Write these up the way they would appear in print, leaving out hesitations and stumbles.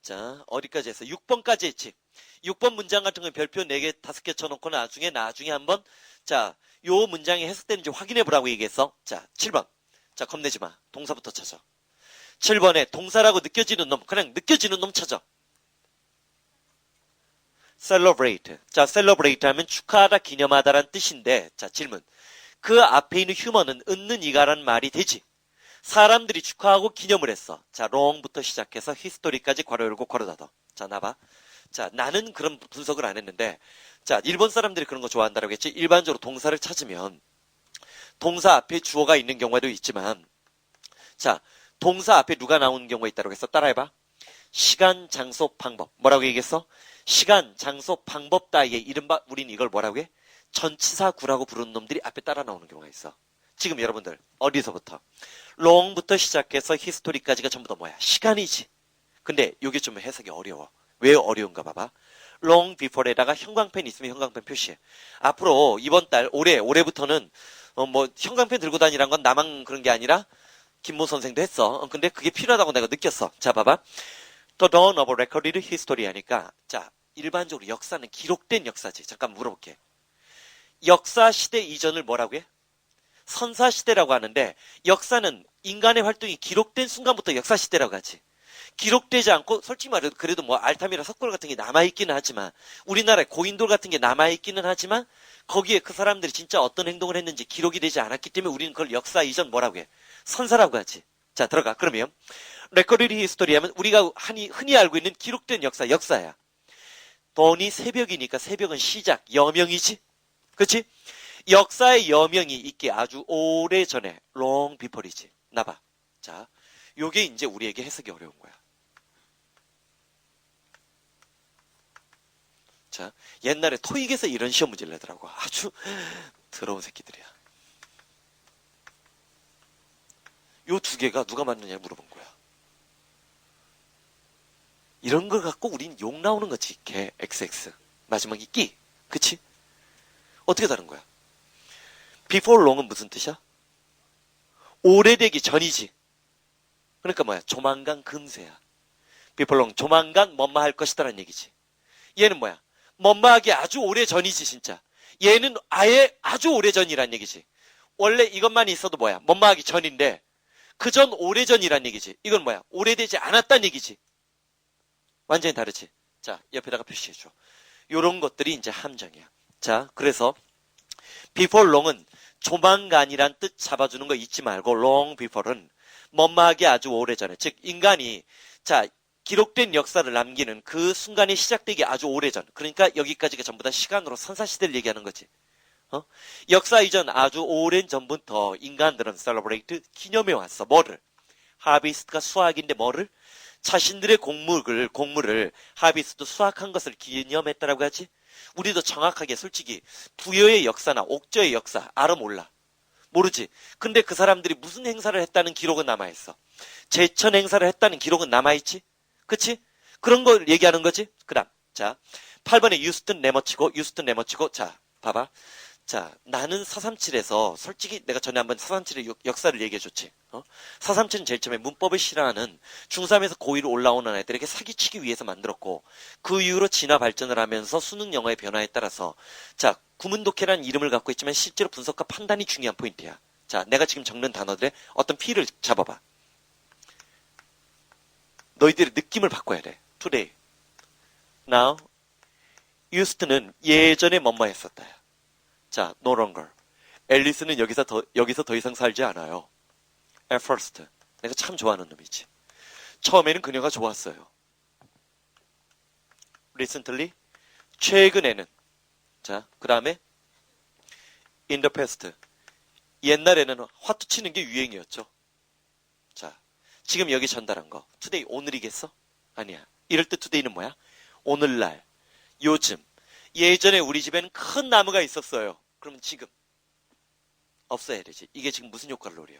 자, 어디까지 했어? 6번까지 했지. 6번 문장 같은 건 별표 4개, 5개 쳐놓고 나중에 한번, 자, 요 문장이 해석되는지 확인해 보라고 얘기했어. 자, 7번. 자, 겁내지 마. 동사부터 찾아. 7번에 동사라고 느껴지는 놈, 그냥 느껴지는 놈 찾아. celebrate. 자, celebrate 하면 축하하다, 기념하다란 뜻인데, 자, 질문. 그 앞에 있는 휴먼은 은는 이가라는 말이 되지. 사람들이 축하하고 기념을 했어. 자, long부터 시작해서 history까지 괄호 열고 괄호 닫아. 자, 나봐. 자, 나는 그런 분석을 안 했는데, 자, 일본 사람들이 그런 거 좋아한다라고 했지. 일반적으로 동사를 찾으면 동사 앞에 주어가 있는 경우도 있지만, 자, 동사 앞에 누가 나오는 경우가 있다고 했어. 따라해봐. 시간, 장소, 방법. 뭐라고 얘기했어? 시간, 장소, 방법 따위에 이른바 우린 이걸 뭐라고 해? 전치사구라고 부르는 놈들이 앞에 따라 나오는 경우가 있어. 지금 여러분들 어디서부터? long부터 시작해서 history까지가 전부 다 뭐야? 시간이지. 근데 이게 좀 해석이 어려워. 왜 어려운가 봐봐. long before에다가 형광펜 있으면 형광펜 표시해. 앞으로 이번 달 올해부터는 뭐 형광펜 들고 다니란 건 나만 그런 게 아니라 김모 선생도 했어. 근데 그게 필요하다고 내가 느꼈어. 자, 봐봐. The dawn of recorded history 하니까, 자, 일반적으로 역사는 기록된 역사지. 잠깐 물어볼게. 역사 시대 이전을 뭐라고 해? 선사 시대라고 하는데, 역사는 인간의 활동이 기록된 순간부터 역사 시대라고 하지. 기록되지 않고, 솔직히 말해도 그래도 뭐 알타미라 석굴 같은 게 남아있기는 하지만, 우리나라에 고인돌 같은 게 남아있기는 하지만, 거기에 그 사람들이 진짜 어떤 행동을 했는지 기록이 되지 않았기 때문에 우리는 그걸 역사 이전 뭐라고 해? 선사라고 하지. 자, 들어가. 그러면 레코드 히스토리 하면 우리가 흔히 알고 있는 기록된 역사야. 돈이 새벽이니까 새벽은 시작, 여명이지. 그치? 역사의 여명이 있기 아주 오래전에 long before이지. 나봐. 자, 요게 이제 우리에게 해석이 어려운 거야. 자, 옛날에 토익에서 이런 시험 문제를 내더라고. 아주 더러운 새끼들이야. 요 두 개가 누가 맞느냐 물어본 거야. 이런 걸 갖고 우린 욕 나오는 거지. 개, XX. 마지막이 끼. 그치? 어떻게 다른 거야? before long은 무슨 뜻이야? 오래되기 전이지. 그러니까 뭐야? 조만간 금세야. before long, 조만간 뭐뭐 할 것이다라는 얘기지. 얘는 뭐야? 뭐뭐 하기 아주 오래 전이지, 진짜. 얘는 아예 아주 오래 전이란 얘기지. 원래 이것만 있어도 뭐야? 뭐뭐 하기 전인데, 그 전 오래 전이란 얘기지. 이건 뭐야? 오래되지 않았단 얘기지. 완전히 다르지. 자, 옆에다가 표시해줘. 요런 것들이 이제 함정이야. 자, 그래서 before long은 조만간이란 뜻 잡아주는 거 잊지 말고 long before는 뭐뭐하기 아주 오래전에, 즉 인간이 자 기록된 역사를 남기는 그 순간이 시작되기 아주 오래전. 그러니까 여기까지가 전부 다 시간으로 선사시대를 얘기하는 거지. 역사 이전 아주 오랜 전부터 인간들은 celebrate 기념해 왔어. 뭐를? 하비스트가 수확인데 뭐를? 자신들의 곡물을 하비스트 수확한 것을 기념했다라고 하지. 우리도 정확하게 솔직히 부여의 역사나 옥저의 역사 알아 몰라. 모르지. 근데 그 사람들이 무슨 행사를 했다는 기록은 남아있어. 제천 행사를 했다는 기록은 남아있지. 그치? 그런 걸 얘기하는 거지. 그 다음 자 8번에 유스튼 네머치고 자 봐봐. 자, 나는 437에서 솔직히 내가 전에 한번 437의 역사를 얘기해줬지. 437은 제일 처음에 문법을 싫어하는 중3에서 고2로 올라오는 애들에게 사기치기 위해서 만들었고 그 이후로 진화 발전을 하면서 수능 영어의 변화에 따라서 자, 구문독해라는 이름을 갖고 있지만 실제로 분석과 판단이 중요한 포인트야. 자, 내가 지금 적는 단어들의 어떤 피를 잡아봐. 너희들의 느낌을 바꿔야 돼. Today. Now. 유스트는 예전에 뭐뭐 했었다. 자, no longer. 앨리스는 여기서 더 이상 살지 않아요. At first. 내가 참 좋아하는 놈이지. 처음에는 그녀가 좋았어요. Recently. 최근에는. 자, 그 다음에 in the past. 옛날에는 화투 치는 게 유행이었죠. 자, 지금 여기 전달한 거. today, 오늘이겠어? 아니야. 이럴 때 today는 뭐야? 오늘날, 요즘. 예전에 우리 집에는 큰 나무가 있었어요. 그러면 지금 없어야 되지. 이게 지금 무슨 효과를 노려?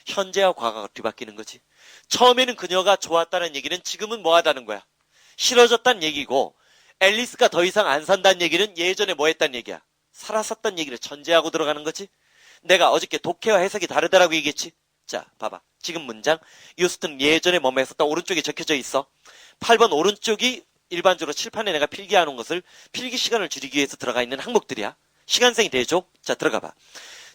현재와 과거가 뒤바뀌는 거지. 처음에는 그녀가 좋았다는 얘기는 지금은 뭐하다는 거야? 싫어졌다는 얘기고 앨리스가 더 이상 안 산다는 얘기는 예전에 뭐 했다는 얘기야? 살았었다는 얘기를 전제하고 들어가는 거지. 내가 어저께 독해와 해석이 다르다라고 얘기했지. 자, 봐봐. 지금 문장 유스트는 예전에 뭐뭐 했었다. 오른쪽에 적혀져 있어. 8번 오른쪽이 일반적으로 칠판에 내가 필기해 놓은 것을 필기 시간을 줄이기 위해서 들어가 있는 항목들이야. 시간생이 되죠? 자, 들어가 봐.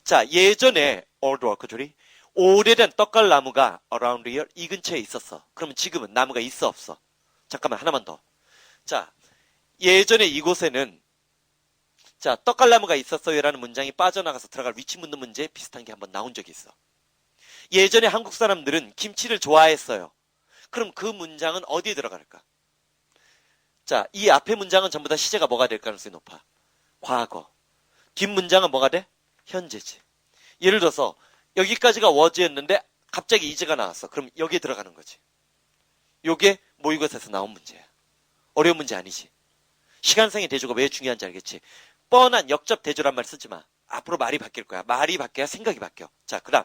자, 예전에 old oak tree, 오래된 떡갈나무가 around here, 이 근처에 있었어. 그러면 지금은 나무가 있어, 없어? 잠깐만, 하나만 더. 자, 예전에 이곳에는 자, 떡갈나무가 있었어요라는 문장이 빠져나가서 들어갈 위치 묻는 문제에 비슷한 게 한번 나온 적이 있어. 예전에 한국 사람들은 김치를 좋아했어요. 그럼 그 문장은 어디에 들어갈까? 자, 이 앞에 문장은 전부 다 시제가 뭐가 될 가능성이 높아? 과거. 뒷 문장은 뭐가 돼? 현재지. 예를 들어서 여기까지가 was였는데 갑자기 is가 나왔어. 그럼 여기에 들어가는 거지. 요게 모의고사에서 나온 문제야. 어려운 문제 아니지. 시간상의 대조가 왜 중요한지 알겠지? 뻔한 역접 대조란 말 쓰지 마. 앞으로 말이 바뀔 거야. 말이 바뀌어야 생각이 바뀌어. 자, 그다음.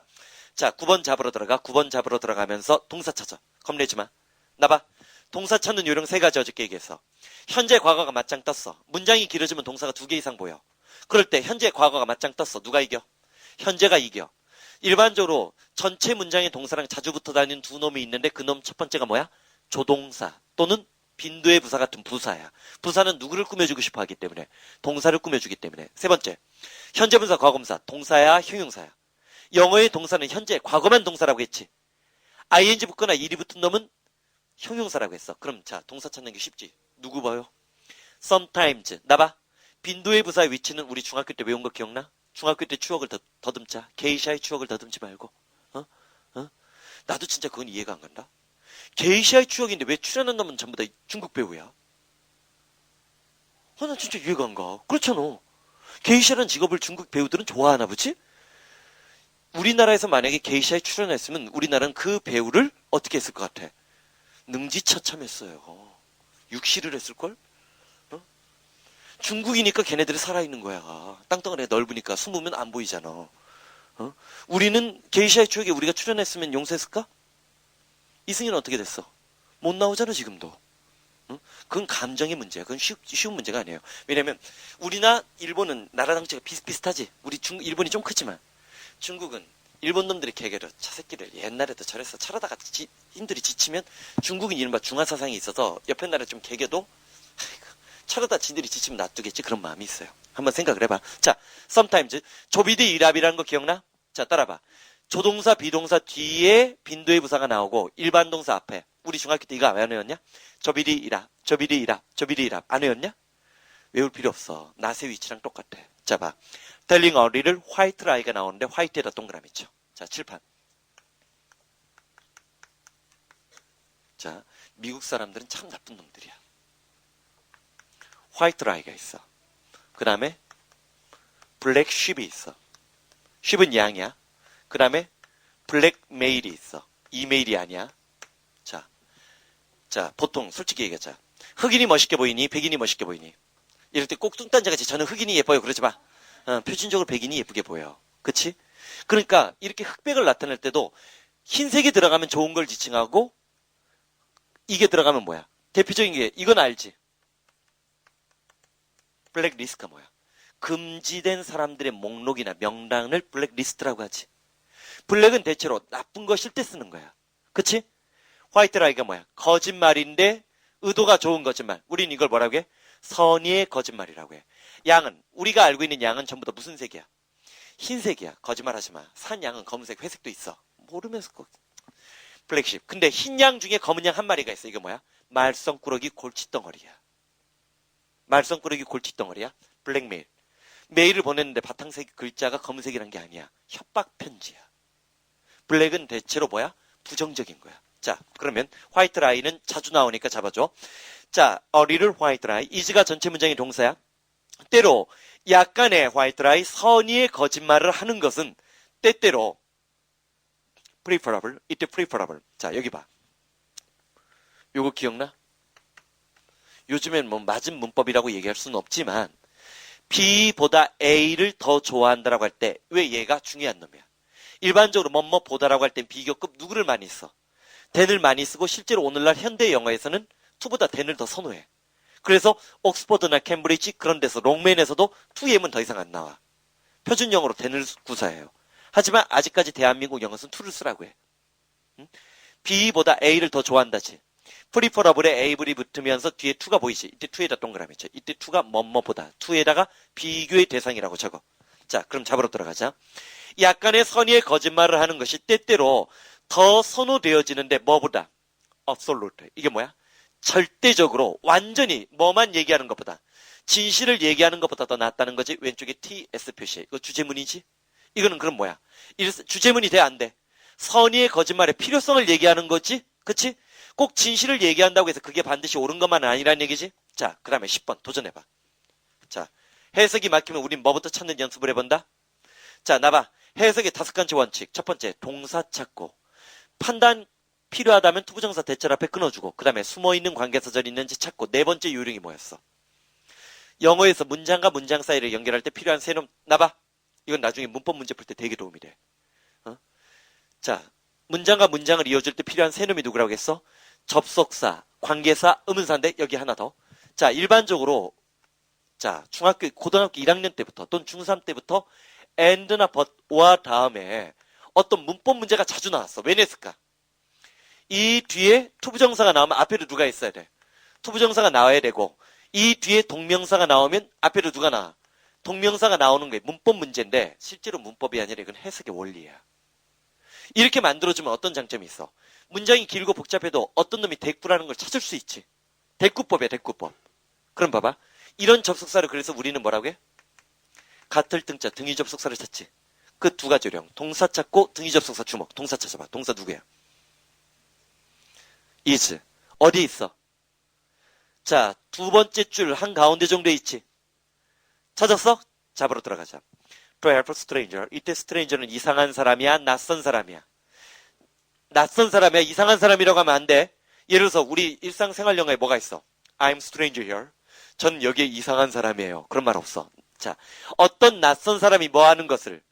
자, 9번 잡으러 들어가. 9번 잡으러 들어가면서 동사 찾아. 겁내지 마. 나봐. 동사 찾는 요령 3가지 어저께 얘기했어. 현재 과거가 맞짱 떴어. 문장이 길어지면 동사가 2개 이상 보여. 그럴 때 현재 과거가 맞짱 떴어. 누가 이겨? 현재가 이겨. 일반적으로 전체 문장의 동사랑 자주 붙어 다니는 두 놈이 있는데 그 놈 첫 번째가 뭐야? 조동사 또는 빈도의 부사 같은 부사야. 부사는 누구를 꾸며주고 싶어 하기 때문에 동사를 꾸며주기 때문에. 세 번째, 현재분사 과거분사 동사야 형용사야. 영어의 동사는 현재 과거만 동사라고 했지. ing 붙거나 일이 붙은 놈은 형용사라고 했어. 그럼 자, 동사 찾는 게 쉽지. 누구 봐요? sometimes. 나봐. 빈도의 부사의 위치는 우리 중학교 때 외운 거 기억나? 중학교 때 추억을 더듬자. 게이샤의 추억을 더듬지 말고. 나도 진짜 그건 이해가 안 간다. 게이샤의 추억인데 왜 출연한 놈은 전부 다 중국 배우야? 나 진짜 이해가 안 가. 그렇잖아. 게이샤라는 직업을 중국 배우들은 좋아하나 보지? 우리나라에서 만약에 게이샤에 출연했으면 우리나라는 그 배우를 어떻게 했을 것 같아? 능지처참했어요. 육시를 했을걸? 중국이니까 걔네들이 살아있는 거야. 땅덩어리가 넓으니까 숨으면 안 보이잖아. 우리는 게이샤의 추억에 우리가 출연했으면 용서했을까? 이승희는 어떻게 됐어? 못 나오잖아 지금도. 그건 감정의 문제야. 그건 쉬운 문제가 아니에요. 왜냐면 우리나 일본은 나라 덩치가 비슷비슷하지. 일본이 좀 크지만 중국은 일본 놈들이 개개로 저 새끼를 옛날에도 저랬어. 저러다가 힘들이 지치면 중국인 이른바 중화사상이 있어서 옆에 나라 좀 개개도 저러다 지들이 지치면 놔두겠지. 그런 마음이 있어요. 한번 생각을 해봐. 자, sometimes 조비드 이랍이라는 거 기억나? 자, 따라봐. 조동사 비동사 뒤에 빈도의 부사가 나오고 일반 동사 앞에 우리 중학교 때 이거 안 외웠냐? 조비드 이랍, 조비드 이랍, 조비드 이랍 안 외웠냐? 외울 필요 없어. 낫의 위치랑 똑같아. 자, 봐. telling a little white lie가 나오는데 화이트에다 동그라미 쳐. 자, 칠판. 자, 미국 사람들은 참 나쁜 놈들이야. 화이트 라이가 있어. 그 다음에 블랙 쉽이 있어. 쉽은 양이야. 그 다음에 블랙 메일이 있어. 이메일이 아니야. 자, 보통 솔직히 얘기하자. 흑인이 멋있게 보이니? 백인이 멋있게 보이니? 이럴 때 꼭 뚱딴지같이 저는 흑인이 예뻐요. 그러지 마. 표준적으로 백인이 예쁘게 보여. 그치? 그러니까 이렇게 흑백을 나타낼 때도 흰색이 들어가면 좋은 걸 지칭하고 이게 들어가면 뭐야? 대표적인 게 이건 알지? 블랙리스트가 뭐야? 금지된 사람들의 목록이나 명단을 블랙리스트라고 하지. 블랙은 대체로 나쁜 거 쉴 때 쓰는 거야. 그치? 화이트 라이가 뭐야? 거짓말인데 의도가 좋은 거짓말. 우린 이걸 뭐라고 해? 선의의 거짓말이라고 해. 양은 우리가 알고 있는 양은 전부 다 무슨 색이야? 흰색이야. 거짓말하지 마. 산 양은 검은색, 회색도 있어. 모르면서 꼭. 블랙십. 근데 흰 양 중에 검은 양 한 마리가 있어. 이거 뭐야? 말썽꾸러기 골칫덩어리야. 말썽꾸러기 골칫덩어리야? 블랙메일. 메일을 보냈는데 바탕색 글자가 검은색이란 게 아니야. 협박 편지야. 블랙은 대체로 뭐야? 부정적인 거야. 자, 그러면 화이트 라이는 자주 나오니까 잡아줘. 자, a little white lie. is가 전체 문장의 동사야. 때로 약간의 화이트 라이, 선의의 거짓말을 하는 것은 때때로 preferable, it preferable. 자, 여기 봐. 요거 기억나? 요즘엔 뭐 맞은 문법이라고 얘기할 수는 없지만 B보다 A를 더 좋아한다라고 할 때 왜 얘가 중요한 놈이야? 일반적으로 뭐뭐보다라고 할 땐 비교급 누구를 많이 써? than을 많이 쓰고 실제로 오늘날 현대 영어에서는 to보다 than을 더 선호해. 그래서 옥스퍼드나 캠브리지 그런 데서 롱맨에서도 2m은 더 이상 안 나와. 표준 영어로 than을 구사해요. 하지만 아직까지 대한민국 영어는 to를 쓰라고 해. 응? B보다 A를 더 좋아한다지. 프리퍼러블에 A블이 붙으면서 뒤에 to가 보이지. 이때 to에다 동그라미 쳐. 이때 to가 뭐뭐보다. to에다가 비교의 대상이라고 적어. 자, 그럼 잡으러 들어가자. 약간의 선의의 거짓말을 하는 것이 때때로 더 선호되어지는데 뭐보다? absolute. 이게 뭐야? 절대적으로 완전히 뭐만 얘기하는 것보다 진실을 얘기하는 것보다 더 낫다는 거지. 왼쪽에 TS 표시. 이거 주제문이지? 이거는 그럼 뭐야? 주제문이 돼, 안 돼? 선의의 거짓말의 필요성을 얘기하는 거지? 그치? 꼭 진실을 얘기한다고 해서 그게 반드시 옳은 것만은 아니란 얘기지? 자, 그 다음에 10번 도전해봐. 자, 해석이 막히면 우린 뭐부터 찾는 연습을 해본다? 자, 나봐. 해석의 5가지 원칙. 첫 번째, 동사 찾고. 판단 필요하다면 투부정사 대절 앞에 끊어주고, 그 다음에 숨어있는 관계사절이 있는지 찾고, 네 번째 요령이 뭐였어? 영어에서 문장과 문장 사이를 연결할 때 필요한 세 놈, 나봐. 이건 나중에 문법 문제 풀 때 되게 도움이 돼. 자, 문장과 문장을 이어줄 때 필요한 세 놈이 누구라고 했어? 접속사, 관계사, 의문사인데 여기 하나 더. 자, 일반적으로 자, 중학교, 고등학교 1학년 때부터 또는 중3 때부터 and나 but와 다음에 어떤 문법 문제가 자주 나왔어. 왜 냈을까? 이 뒤에 투부정사가 나오면 앞에도 누가 있어야 돼? 투부정사가 나와야 되고, 이 뒤에 동명사가 나오면 앞에도 누가 나와? 동명사가 나오는 게 문법 문제인데 실제로 문법이 아니라 이건 해석의 원리야. 이렇게 만들어주면 어떤 장점이 있어? 문장이 길고 복잡해도 어떤 놈이 대꾸라는 걸 찾을 수 있지. 대꾸법이야, 대꾸법. 그럼 봐봐. 이런 접속사를 그래서 우리는 뭐라고 해? 같을 등자, 등위 접속사를 찾지. 그 두 가지 요령. 동사 찾고 등위 접속사 주목. 동사 찾아봐. 동사 누구야? is. 어디 있어? 자, 두 번째 줄 한가운데 정도에 있지. 찾았어? 잡으러 들어가자. To help a stranger. 이때 stranger는 이상한 사람이야? 낯선 사람이야? 낯선 사람이야? 이상한 사람이라고 하면 안 돼. 예를 들어서 우리 일상생활 영어에 뭐가 있어? I'm stranger here. 전 여기에 이상한 사람이에요. 그런 말 없어. 자, 어떤 낯선 사람이 뭐 하는 것을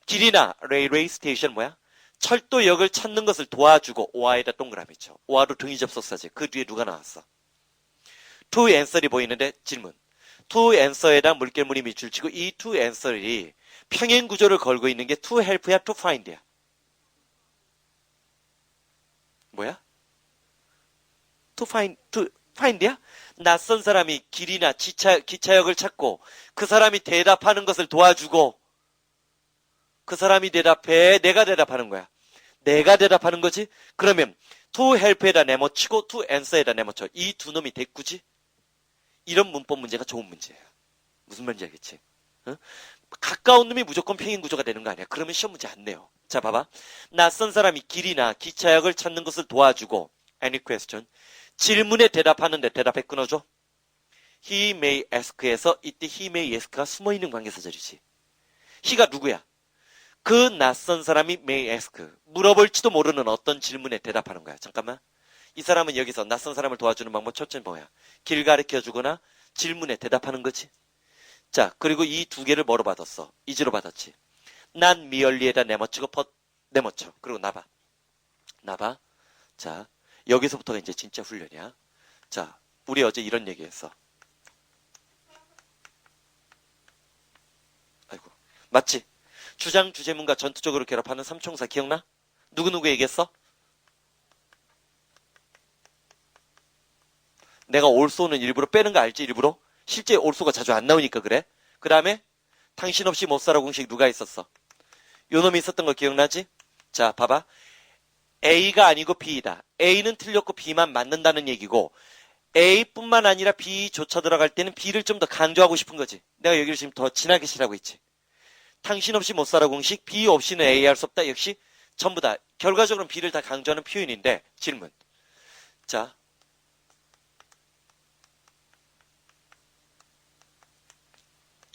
길이나 레일웨이 스테이션 뭐야? 철도역을 찾는 것을 도와주고 오아에다 동그라미 쳐. 오아로 등위 접속사지. 그 뒤에 누가 나왔어? to answer이 보이는데 질문. to answer에다 물결무늬 밑줄 치고 이 to answer이 평행 구조를 걸고 있는 게 to help야, to find야? 뭐야? to find야? 낯선 사람이 길이나 기차역을 찾고 그 사람이 대답하는 것을 도와주고 그 사람이 대답해. 내가 대답하는 거야. 내가 대답하는 거지? 그러면 to help에다 네모치고 to answer에다 네모쳐. 이 두 놈이 대꾸지? 이런 문법 문제가 좋은 문제야. 무슨 말인지 알겠지? 어? 가까운 놈이 무조건 평행 구조가 되는 거 아니야. 그러면 시험 문제 안 내요. 자, 봐봐. 낯선 사람이 길이나 기차역을 찾는 것을 도와주고 any question. 질문에 대답하는데 대답에 끊어줘. He may ask에서 이때 he may ask가 숨어있는 관계사절이지. he가 누구야? 그 낯선 사람이 may ask. 물어볼지도 모르는 어떤 질문에 대답하는 거야. 잠깐만. 이 사람은 여기서 낯선 사람을 도와주는 방법 첫째 뭐야? 길 가르쳐주거나 질문에 대답하는 거지. 자, 그리고 이 두 개를 뭐로 받았어? 이지로 받았지. 난 미얼리에다 네모치고 네모쳐. 그리고 나봐. 나봐. 자, 여기서부터가 이제 진짜 훈련이야. 자, 우리 어제 이런 얘기했어. 아이고, 맞지? 주장, 주제문과 전투적으로 결합하는 삼총사 기억나? 누구누구 얘기했어? 내가 올소는 일부러 빼는 거 알지? 일부러? 실제 올소가 자주 안 나오니까 그래. 그 다음에 당신 없이 못 살아 공식 누가 있었어? 요 놈이 있었던 거 기억나지? 자, 봐봐. A가 아니고 B이다. A는 틀렸고 B만 맞는다는 얘기고 A뿐만 아니라 B조차 들어갈 때는 B를 좀 더 강조하고 싶은 거지. 내가 여기를 지금 더 진하게 칠하고 있지. 당신 없이 못 살아 공식, B 없이는 A 할 수 없다. 역시 전부 다 결과적으로는 B를 다 강조하는 표현인데 질문. 자,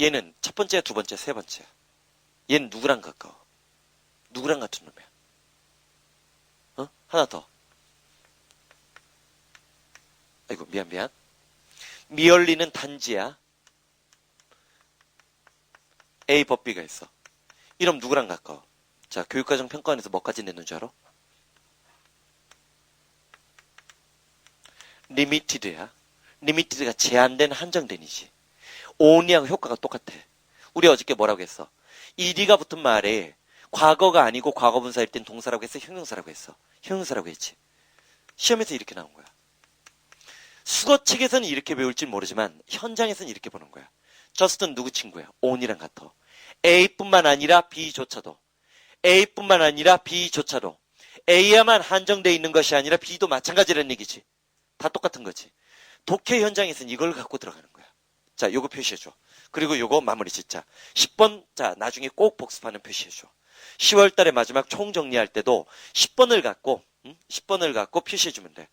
얘는 첫 번째, 두 번째, 세 번째. 얘는 누구랑 가까워? 누구랑 같은 놈이야? 어? 하나 더. 아이고, 미안. 미얼리는 단지야. A 법 B가 있어. 이럼 누구랑 가까워? 자, 교육과정 평가원에서 뭐까지 내는 줄 알아? 리미티드야. 리미티드가 제한된, 한정된이지. only하고 효과가 똑같아. 우리 어저께 뭐라고 했어? ed가 붙은 말에 과거가 아니고 과거분사일 땐 동사라고 했어? 형용사라고 했어? 형용사라고 했지. 시험에서 이렇게 나온 거야. 수거책에서는 이렇게 배울지 모르지만 현장에서는 이렇게 보는 거야. 저스트는 누구 친구야? on이랑 같아. A뿐만 아니라 B조차도. A뿐만 아니라 B조차도. A야만 한정되어 있는 것이 아니라 B도 마찬가지라는 얘기지. 다 똑같은 거지. 독해 현장에서는 이걸 갖고 들어가는 거야. 자, 요거 표시해줘. 그리고 요거 마무리 짓자. 10번, 자, 나중에 꼭 복습하는 표시해줘. 10월 달에 마지막 총정리할 때도 10번을 갖고, 10번을 갖고 표시해주면 돼.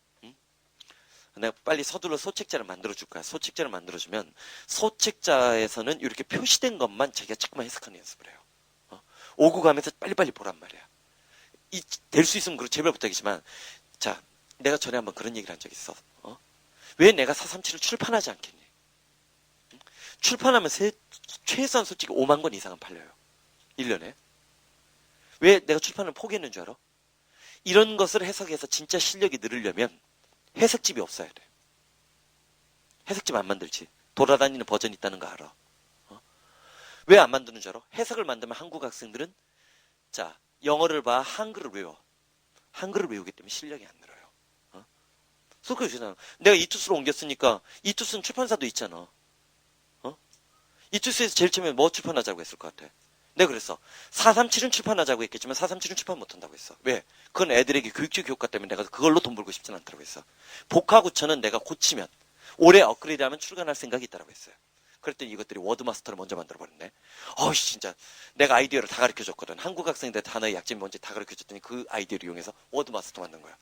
내가 빨리 서둘러 소책자를 만들어줄 거야. 소책자를 만들어주면 소책자에서는 이렇게 표시된 것만 자기가 조금만 해석하는 연습을 해요. 오고 가면서 빨리빨리 보란 말이야. 될 수 있으면 그렇고 제발 부탁이지만, 자, 내가 전에 한번 그런 얘기를 한 적이 있어. 왜 내가 437을 출판하지 않겠니? 출판하면 최소한 솔직히 5만 권 이상은 팔려요. 1년에. 왜 내가 출판을 포기했는 줄 알아? 이런 것을 해석해서 진짜 실력이 늘으려면 해석집이 없어야 돼. 해석집 안 만들지. 돌아다니는 버전이 있다는 거 알아. 왜 안 만드는 줄 알아? 해석을 만들면 한국 학생들은, 자, 영어를 봐, 한글을 외워. 한글을 외우기 때문에 실력이 안 늘어요. 그렇잖아. 내가 이투스로 옮겼으니까 이투스는 출판사도 있잖아. 이투스에서 제일 처음에 뭐 출판하자고 했을 것 같아? 내가 그랬어. 437은 출판하자고 했겠지만 437은 출판 못한다고 했어. 왜? 그건 애들에게 교육적 효과 때문에 내가 그걸로 돈 벌고 싶진 않다고 했어. 복화구천은 내가 고치면 올해 업그레이드하면 출간할 생각이 있다고 했어요. 그랬더니 이것들이 워드마스터를 먼저 만들어버렸네. 진짜 내가 아이디어를 다 가르쳐줬거든. 한국 학생들 단어의 약점이 뭔지 다 가르쳐줬더니 그 아이디어를 이용해서 워드마스터 만든 거야.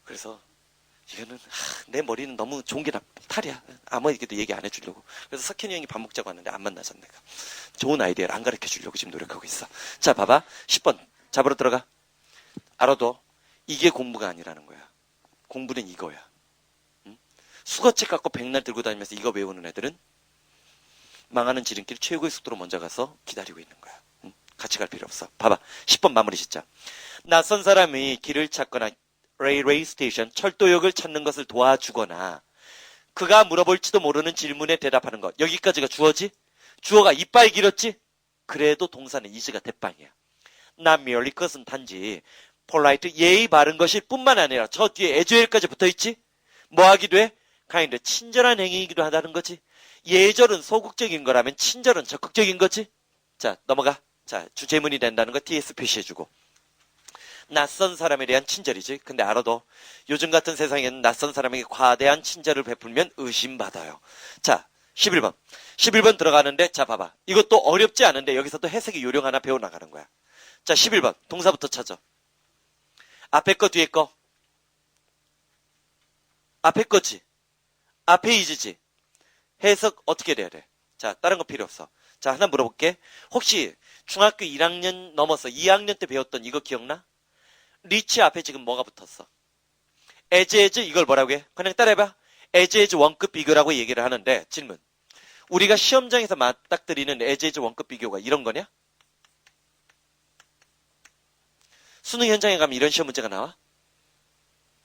그래서 이거는 내 머리는 너무 좋은 게 탈이야. 아무에게도 얘기 안 해주려고. 그래서 석현이 형이 밥 먹자고 하는데 안 만나잖아 내가. 좋은 아이디어를 안 가르쳐주려고 지금 노력하고 있어. 자, 봐봐. 10번 잡으러 들어가. 알아도 이게 공부가 아니라는 거야. 공부는 이거야. 수거책 갖고 백날 들고 다니면서 이거 외우는 애들은 망하는 지름길 최고의 속도로 먼저 가서 기다리고 있는 거야. 같이 갈 필요 없어. 봐봐. 10번 마무리 짓자. 낯선 사람이 길을 찾거나 레일웨이 스테이션, 철도역을 찾는 것을 도와주거나 그가 물어볼지도 모르는 질문에 대답하는 것. 여기까지가 주어지? 주어가 이빨 길었지? 그래도 동사는 is가 대빵이야. Not merely 그것은 단지 polite 예의 바른 것일 뿐만 아니라 저 뒤에 aswell까지 붙어있지? 뭐 하기도 해? kind 친절한 행위이기도 하다는 거지. 예절은 소극적인 거라면 친절은 적극적인 거지. 자, 넘어가. 자, 주제문이 된다는 거 TS 표시해주고. 낯선 사람에 대한 친절이지. 근데 알아도 요즘 같은 세상에는 낯선 사람에게 과대한 친절을 베풀면 의심받아요. 자, 11번. 11번 들어가는데, 자, 봐봐. 이것도 어렵지 않은데 여기서 또 해석의 요령 하나 배워나가는 거야. 자, 11번. 동사부터 찾아. 앞에 거, 뒤에 거. 앞에 거지. 앞에 이지지. 해석 어떻게 돼야 돼? 자, 다른 거 필요 없어. 자, 하나 물어볼게. 혹시 중학교 1학년 넘어서 2학년 때 배웠던 이거 기억나? 리치 앞에 지금 뭐가 붙었어? as 이걸 뭐라고 해? 그냥 따라해봐. as 원급 비교라고 얘기를 하는데 질문. 우리가 시험장에서 맞닥뜨리는 as 원급 비교가 이런 거냐? 수능 현장에 가면 이런 시험 문제가 나와?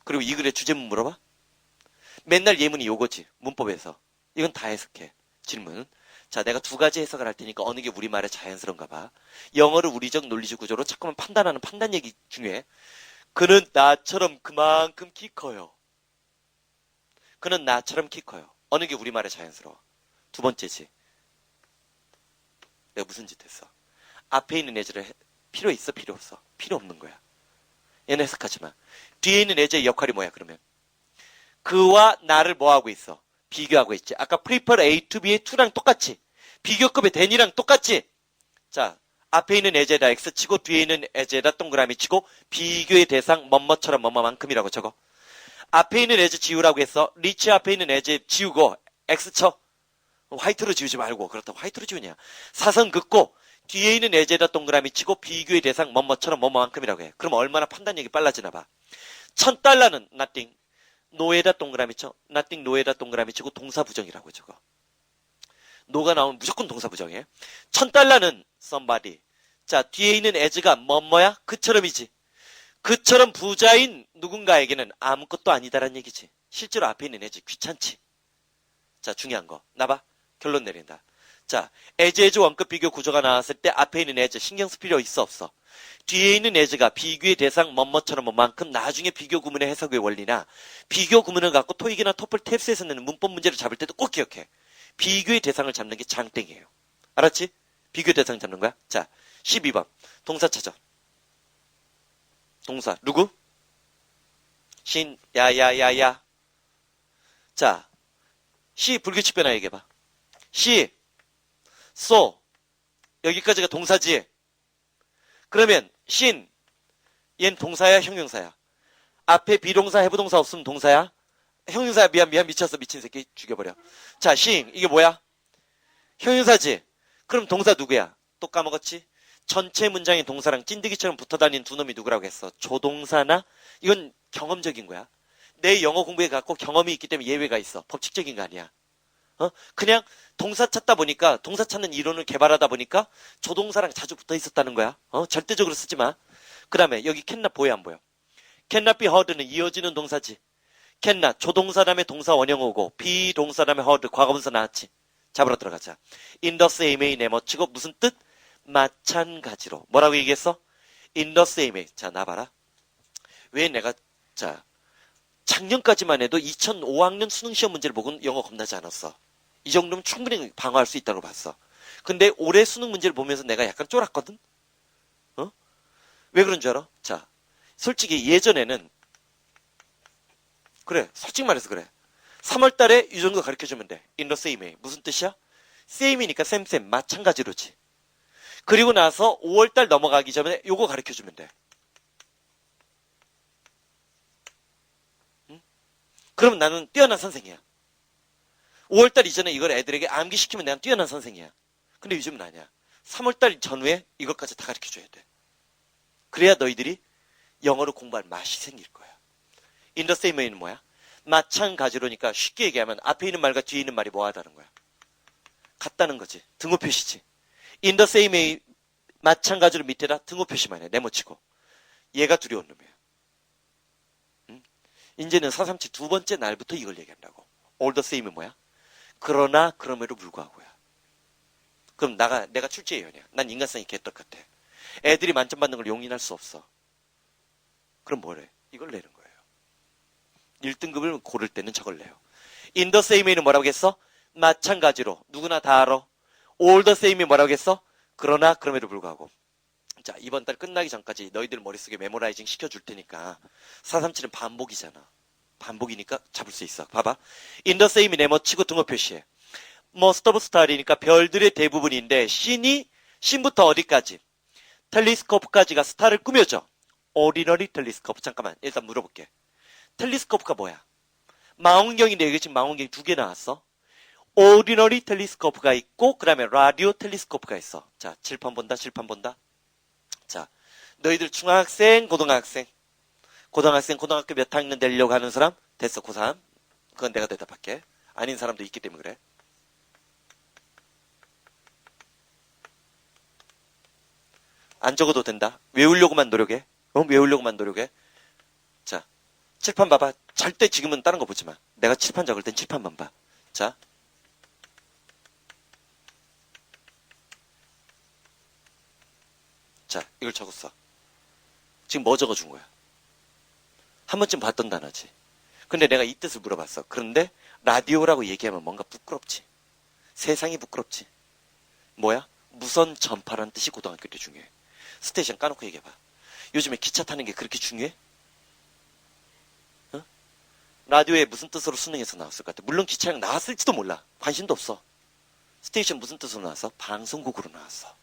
그리고 이 글의 주제문 물어봐? 맨날 예문이 요거지. 문법에서. 이건 다 해석해. 질문. 자, 내가 두 가지 해석을 할 테니까 어느 게 우리말에 자연스러운가 봐. 영어를 우리적 논리적 구조로 자꾸만 판단하는 판단 얘기 중에 그는 나처럼 그만큼 키 커요. 그는 나처럼 키 커요. 어느 게 우리말에 자연스러워? 두 번째지. 내가 무슨 짓 했어? 앞에 있는 애즈를 필요 있어? 필요 없어? 필요 없는 거야. 얘는 해석하지 마. 뒤에 있는 애즈의 역할이 뭐야 그러면? 그와 나를 뭐하고 있어? 비교하고 있지. 아까 prefer A to B의 to랑 똑같이. 비교급의 than이랑 똑같지. 자, 앞에 있는 애제에다 X 치고 뒤에 있는 애제에다 동그라미 치고 비교의 대상 뭐뭐처럼 뭐뭐만큼이라고 적어. 앞에 있는 애제 지우라고 했어. 리치 앞에 있는 애제 지우고 X 쳐. 화이트로 지우지 말고. 그렇다고 화이트로 지우냐. 사선 긋고 뒤에 있는 애제에다 동그라미 치고 비교의 대상 뭐뭐처럼 뭐뭐만큼이라고 해. 그럼 얼마나 판단력이 빨라지나 봐. $1,000는 nothing. 노에다 동그라미 쳐. nothing 노에다 동그라미 치고 동사 부정이라고 적어. 노가 나오면 무조건 동사 부정해. $1,000는 somebody. 자, 뒤에 있는 as가 뭐뭐야? 그처럼이지. 그처럼 부자인 누군가에게는 아무것도 아니다란 얘기지. 실제로 앞에 있는 as 귀찮지. 자, 중요한 거. 나봐. 결론 내린다. 자, as 원급 비교 구조가 나왔을 때 앞에 있는 as 신경 쓸 필요 있어 없어? 뒤에 있는 as가 비교의 대상 뭐뭐처럼 뭐만큼 나중에 비교 구문의 해석의 원리나 비교 구문을 갖고 토익이나 토플 탭스에서 내는 문법 문제를 잡을 때도 꼭 기억해. 비교의 대상을 잡는 게 장땡이에요. 알았지? 비교 대상 잡는 거야. 자, 12번 동사 찾아. 동사 누구? 신, 야야야야. 자, 시 불규칙 변화 얘기해봐. 시, 소, 여기까지가 동사지. 그러면 신, 얜 동사야 형용사야? 앞에 비동사 해부동사 없으면 동사야? 형용사야. 미안 미쳤어 미친 새끼 죽여버려. 자, 신 이게 뭐야? 형용사지. 그럼 동사 누구야? 또 까먹었지? 전체 문장의 동사랑 찐득이처럼 붙어다니는 두 놈이 누구라고 했어? 조동사나? 이건 경험적인 거야. 내 영어 공부에 갖고 경험이 있기 때문에 예외가 있어. 법칙적인 거 아니야. 그냥 동사 찾다 보니까 동사 찾는 이론을 개발하다 보니까 조동사랑 자주 붙어 있었다는 거야. 절대적으로 쓰지 마. 그 다음에 여기 캔나 보여 안 보여? cannot be heard는 이어지는 동사지. cannot 조동사 다음에 동사 원형어고 비동사 다음에 heard 과거분사 나왔지. 잡으러 들어가자. in the same way 내모치고 무슨 뜻? 마찬가지로. 뭐라고 얘기했어? in the same way. 자, 나 봐라. 왜 내가 자 작년까지만 해도 2005학년 수능시험 문제를 보고는 영어 겁나지 않았어. 이 정도면 충분히 방어할 수 있다고 봤어. 근데 올해 수능 문제를 보면서 내가 약간 쫄았거든? 왜 그런 줄 알아? 자, 솔직히 예전에는 그래, 솔직히 말해서 그래. 3월 달에 이 정도 가르쳐주면 돼. in the same way. 무슨 뜻이야? same이니까 쌤 마찬가지로지. 그리고 나서 5월 달 넘어가기 전에 요거 가르쳐주면 돼. 그럼 나는 뛰어난 선생이야. 5월달 이전에 이걸 애들에게 암기시키면 내가 뛰어난 선생이야. 근데 요즘은 아니야. 3월달 전후에 이것까지 다 가르쳐줘야 돼. 그래야 너희들이 영어를 공부할 맛이 생길 거야. in the same way는 뭐야? 마찬가지로니까 쉽게 얘기하면 앞에 있는 말과 뒤에 있는 말이 뭐하다는 거야? 같다는 거지. 등호 표시지. in the same way 마찬가지로 밑에다 등호 표시만 해. 네모치고. 얘가 두려운 놈이야. 이제는 437 두 번째 날부터 이걸 얘기한다고. all the same은 뭐야? 그러나 그럼에도 불구하고야. 그럼 내가 출제위원이야. 난 인간성이 개떡같아. 애들이 만점 받는 걸 용인할 수 없어. 그럼 뭐래? 이걸 내는 거예요. 1등급을 고를 때는 저걸 내요. in the same way는 뭐라고 했어? 마찬가지로. 누구나 다 알아. all the same이 뭐라고 했어? 그러나 그럼에도 불구하고. 자, 이번 달 끝나기 전까지 너희들 머릿속에 메모라이징 시켜줄 테니까 437은 반복이잖아. 반복이니까 잡을 수 있어. 봐봐. in the same이 네모치고 등호 표시해. most of star이니까 별들의 대부분인데 신부터 어디까지? 텔리스코프까지가 스타를 꾸며줘. ordinary 텔리스코프. 잠깐만 일단 물어볼게. 텔리스코프가 뭐야? 망원경인데 여기 지금 망원경이 두 개 나왔어. ordinary 텔리스코프가 있고 그 다음에 라디오 텔리스코프가 있어. 자, 칠판 본다. 자, 너희들 중학생, 고등학생, 고등학교 몇 학년 되려고 하는 사람? 됐어, 고3. 그건 내가 대답할게. 아닌 사람도 있기 때문에 그래. 안 적어도 된다. 외우려고만 노력해. 외우려고만 노력해. 자, 칠판 봐봐. 절대 지금은 다른 거 보지 마. 내가 칠판 적을 땐 칠판만 봐. 자. 자, 이걸 적었어. 지금 뭐 적어준 거야? 한 번쯤 봤던 단어지. 근데 내가 이 뜻을 물어봤어. 그런데 라디오라고 얘기하면 뭔가 부끄럽지. 세상이 부끄럽지. 뭐야? 무선 전파라는 뜻이 고등학교 때 중요해. 스테이션 까놓고 얘기해봐. 요즘에 기차 타는 게 그렇게 중요해? 라디오에 무슨 뜻으로 수능에서 나왔을 것 같아? 물론 기차랑 나왔을지도 몰라. 관심도 없어. 스테이션 무슨 뜻으로 나왔어? 방송국으로 나왔어.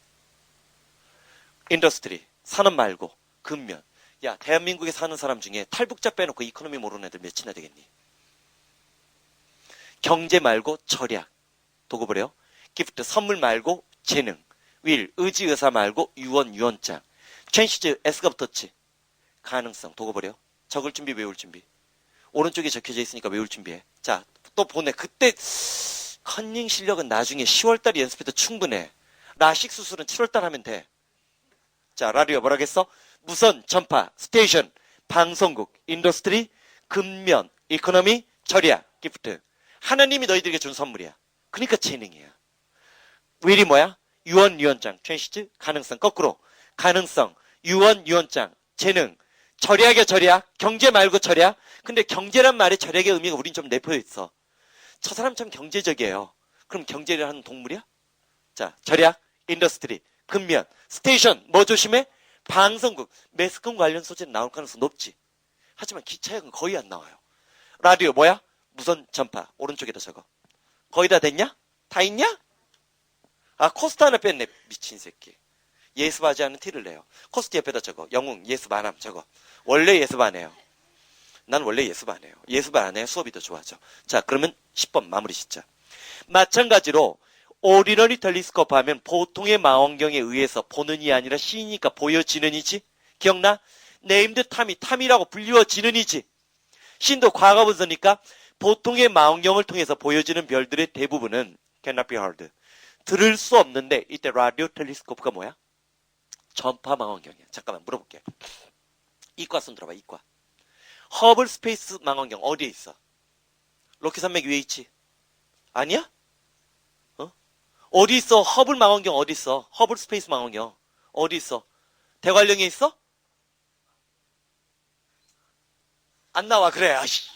인더스트리, 산업 말고 근면. 야, 대한민국에 사는 사람 중에 탈북자 빼놓고 이코노미 모르는 애들 몇이나 되겠니? 경제 말고 절약. 도구 버려. 기프트, 선물 말고 재능. 윌, 의지, 의사 말고 유언, 유언장. 첸시즈, S가 붙었지. 가능성, 도구 버려. 적을 준비, 외울 준비. 오른쪽에 적혀져 있으니까 외울 준비해. 자, 또 보내. 그때 컨닝 실력은 나중에 10월달에 연습해도 충분해. 라식 수술은 7월달 하면 돼. 자, 라디오 뭐라겠어? 무선, 전파, 스테이션, 방송국, 인더스트리, 근면, 이코노미, 절약, 기프트. 하나님이 너희들에게 준 선물이야. 그러니까 재능이야. will이 뭐야? 유언, 유언장. 트랜시즈, 가능성. 거꾸로. 가능성, 유언, 유언장. 재능. 절약이야, 절약. 경제 말고 절약. 근데 경제란 말에 절약의 의미가 우린 좀 내포해 있어. 저 사람 참 경제적이에요. 그럼 경제를 하는 동물이야? 자, 절약, 인더스트리, 근면, 스테이션, 뭐 조심해? 방송국, 매스컴 관련 소재는 나올 가능성 높지. 하지만 기차역은 거의 안 나와요. 라디오 뭐야? 무선 전파, 오른쪽에다 적어. 거의 다 됐냐? 다 있냐? 아, 코스트 하나 뺐네, 미친 새끼. 예습하지 않은 티를 내요. 코스트 옆에다 적어. 영웅, 예습 안 함 적어. 원래 예습 안 해요. 난 원래 예습 안 해요. 예습 안 해야 수업이 더 좋아져. 자, 그러면 10번 마무리 짓자. 마찬가지로 오리너리 텔리스코프 하면 보통의 망원경에 의해서 보는 이 아니라 시이니까 보여지는 이지. 기억나? 네임드 탐이 탐이라고 불리워지는 이지. 신도 과거분서니까 보통의 망원경을 통해서 보여지는 별들의 대부분은 cannot be heard. 들을 수 없는데 이때 라디오 텔리스코프가 뭐야? 전파 망원경이야. 잠깐만 물어볼게. 이과 손 들어봐. 이과. 허블 스페이스 망원경 어디에 있어? 로키 산맥 위에 있지? 아니야? 어디 있어? 허블 망원경 어디 있어? 허블 스페이스 망원경 어디 있어? 대관령에 있어? 안 나와. 그래. 아씨.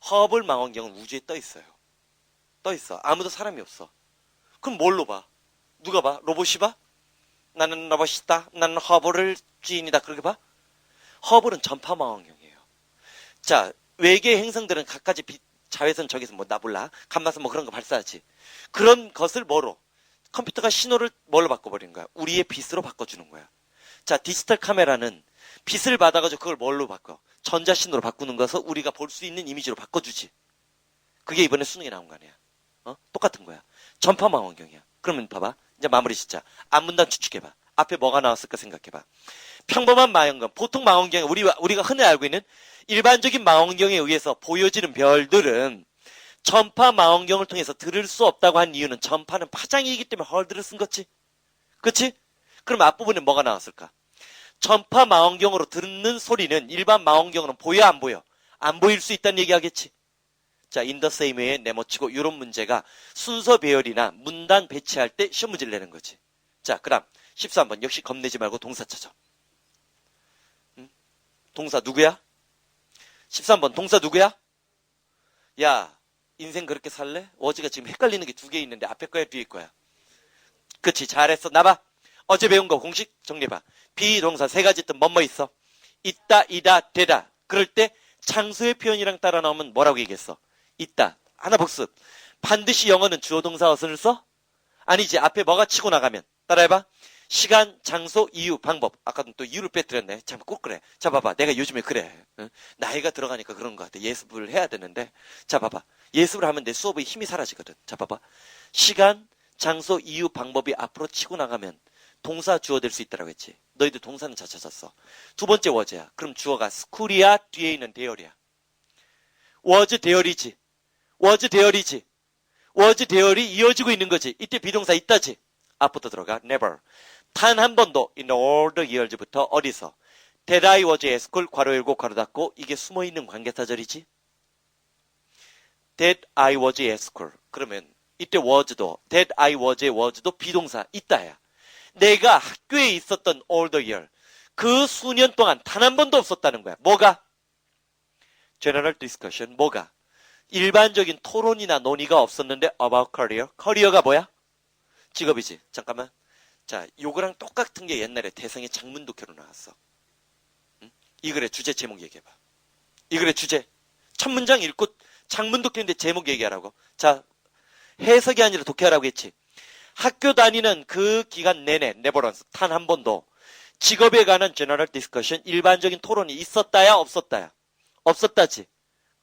허블 망원경은 우주에 떠 있어요. 떠 있어. 아무도 사람이 없어. 그럼 뭘로 봐? 누가 봐? 로봇이 봐? 나는 로봇이다. 나는 허블을 주인이다. 그렇게 봐? 허블은 전파 망원경이에요. 자, 외계 행성들은 각가지 자외선 저기서 뭐 나 몰라. 감마선 뭐 그런 거 발사하지. 그런 것을 뭐로? 컴퓨터가 신호를 뭘로 바꿔버리는 거야? 우리의 빛으로 바꿔주는 거야. 자, 디지털 카메라는 빛을 받아가지고 그걸 뭘로 바꿔? 전자신호로 바꾸는 것을 우리가 볼 수 있는 이미지로 바꿔주지. 그게 이번에 수능에 나온 거 아니야. 똑같은 거야. 전파 망원경이야. 그러면 봐봐. 이제 마무리 짓자. 앞문단 추측해봐. 앞에 뭐가 나왔을까 생각해봐. 평범한 망원경, 보통 망원경, 우리가 흔히 알고 있는 일반적인 망원경에 의해서 보여지는 별들은 전파 망원경을 통해서 들을 수 없다고 한 이유는 전파는 파장이기 때문에 헐드를 쓴 거지. 그치? 그럼 앞부분에 뭐가 나왔을까? 전파 망원경으로 듣는 소리는 일반 망원경으로는 보여 안 보여? 안 보일 수 있다는 얘기 하겠지. 자, in the same way에 네모치고 이런 문제가 순서 배열이나 문단 배치할 때 시험 문제를 내는 거지. 자, 그럼 13번 역시 겁내지 말고 동사 찾아. 동사 누구야? 13번 동사 누구야? 야, 인생 그렇게 살래? 어제가 지금 헷갈리는 게 두 개 있는데 앞에 거야 뒤에 거야? 그치, 잘했어. 나봐. 어제 배운 거 공식 정리해봐. 비동사 세 가지 뜻 뭐뭐 있어? 있다, 이다, 되다. 그럴 때 장소의 표현이랑 따라 나오면 뭐라고 얘기했어? 있다. 하나 복습. 반드시 영어는 주어 동사 어선을 써? 아니지. 앞에 뭐가 치고 나가면. 따라해봐. 시간, 장소, 이유, 방법. 아까는 또 이유를 빼뜨렸네. 참 꼭 그래. 자, 봐봐. 내가 요즘에 그래. 나이가 들어가니까 그런 것 같아. 예습을 해야 되는데. 자, 봐봐. 예습을 하면 내 수업의 힘이 사라지거든. 자, 봐봐. 시간, 장소, 이유, 방법이 앞으로 치고 나가면 동사, 주어 될 수 있다라고 했지. 너희들 동사는 잘 찾았어. 두 번째 워즈야. 그럼 주어가 스쿨이야? 뒤에 있는 대열이야? 워즈 대열이지. 워즈 대열이지. 워즈 대열이 이어지고 있는 거지. 이때 비동사 있다지. 앞부터 들어가. never. 단 한 번도 in all the years부터 어디서 that I was at school 괄호 열고 괄호 닫고 이게 숨어있는 관계사절이지. that I was at school. 그러면 이때 was도 that I was도 비동사 있다야. 내가 학교에 있었던 all the year. 그 수년 동안 단 한 번도 없었다는 거야. 뭐가? general discussion. 뭐가? 일반적인 토론이나 논의가 없었는데 about career. 커리어가 뭐야? 직업이지. 잠깐만. 자, 요거랑 똑같은 게 옛날에 대성의 장문독해로 나왔어. 응? 이 글의 주제 제목 얘기해봐. 이 글의 주제. 첫 문장 읽고 장문독해인데 제목 얘기하라고. 자, 해석이 아니라 독해하라고 했지. 학교 다니는 그 기간 내내 네버런스 단 한 번도 직업에 관한 제너럴 디스커션 일반적인 토론이 있었다야 없었다야? 없었다지.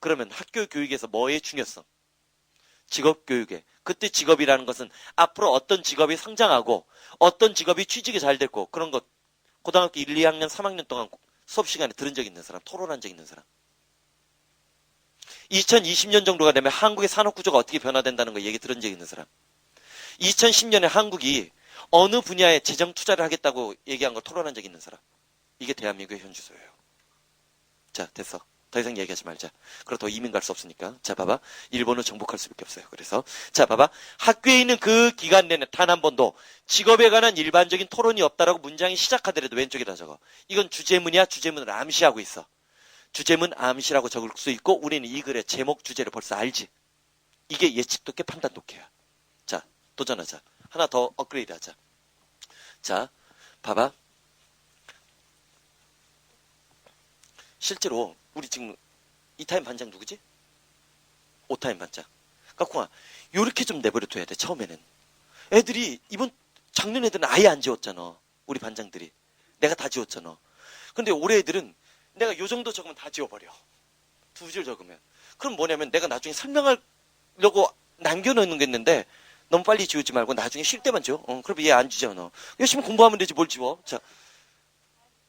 그러면 학교 교육에서 뭐의 중요성? 직업 교육에. 그때 직업이라는 것은 앞으로 어떤 직업이 성장하고 어떤 직업이 취직이 잘 됐고 그런 것 고등학교 1, 2학년, 3학년 동안 수업 시간에 들은 적 있는 사람, 토론한 적 있는 사람. 2020년 정도가 되면 한국의 산업구조가 어떻게 변화된다는 거 얘기 들은 적 있는 사람. 2010년에 한국이 어느 분야에 재정 투자를 하겠다고 얘기한 걸 토론한 적 있는 사람. 이게 대한민국의 현주소예요. 자, 됐어. 더 이상 얘기하지 말자. 그렇다고 이민 갈 수 없으니까. 자, 봐봐. 일본을 정복할 수밖에 없어요. 그래서 자, 봐봐. 학교에 있는 그 기간 내내 단 한 번도 직업에 관한 일반적인 토론이 없다라고 문장이 시작하더라도 왼쪽에다 적어. 이건 주제문이야. 주제문을 암시하고 있어. 주제문 암시라고 적을 수 있고 우리는 이 글의 제목 주제를 벌써 알지. 이게 예측 독해 판단 독해야. 자, 도전하자. 하나 더 업그레이드 하자. 자, 봐봐. 실제로 우리 지금 2타임 반장 누구지? 5타임 반장. 까꿍아, 요렇게 좀 내버려둬야 돼. 처음에는. 애들이 이번 작년 애들은 아예 안 지웠잖아. 우리 반장들이. 내가 다 지웠잖아. 근데 올해 애들은 내가 요 정도 적으면 다 지워버려. 2줄 적으면. 그럼 뭐냐면 내가 나중에 설명하려고 남겨놓는 게 있는데 너무 빨리 지우지 말고 나중에 쉴 때만 지워. 그럼 얘 안 지잖아. 열심히 공부하면 되지 뭘 지워. 자,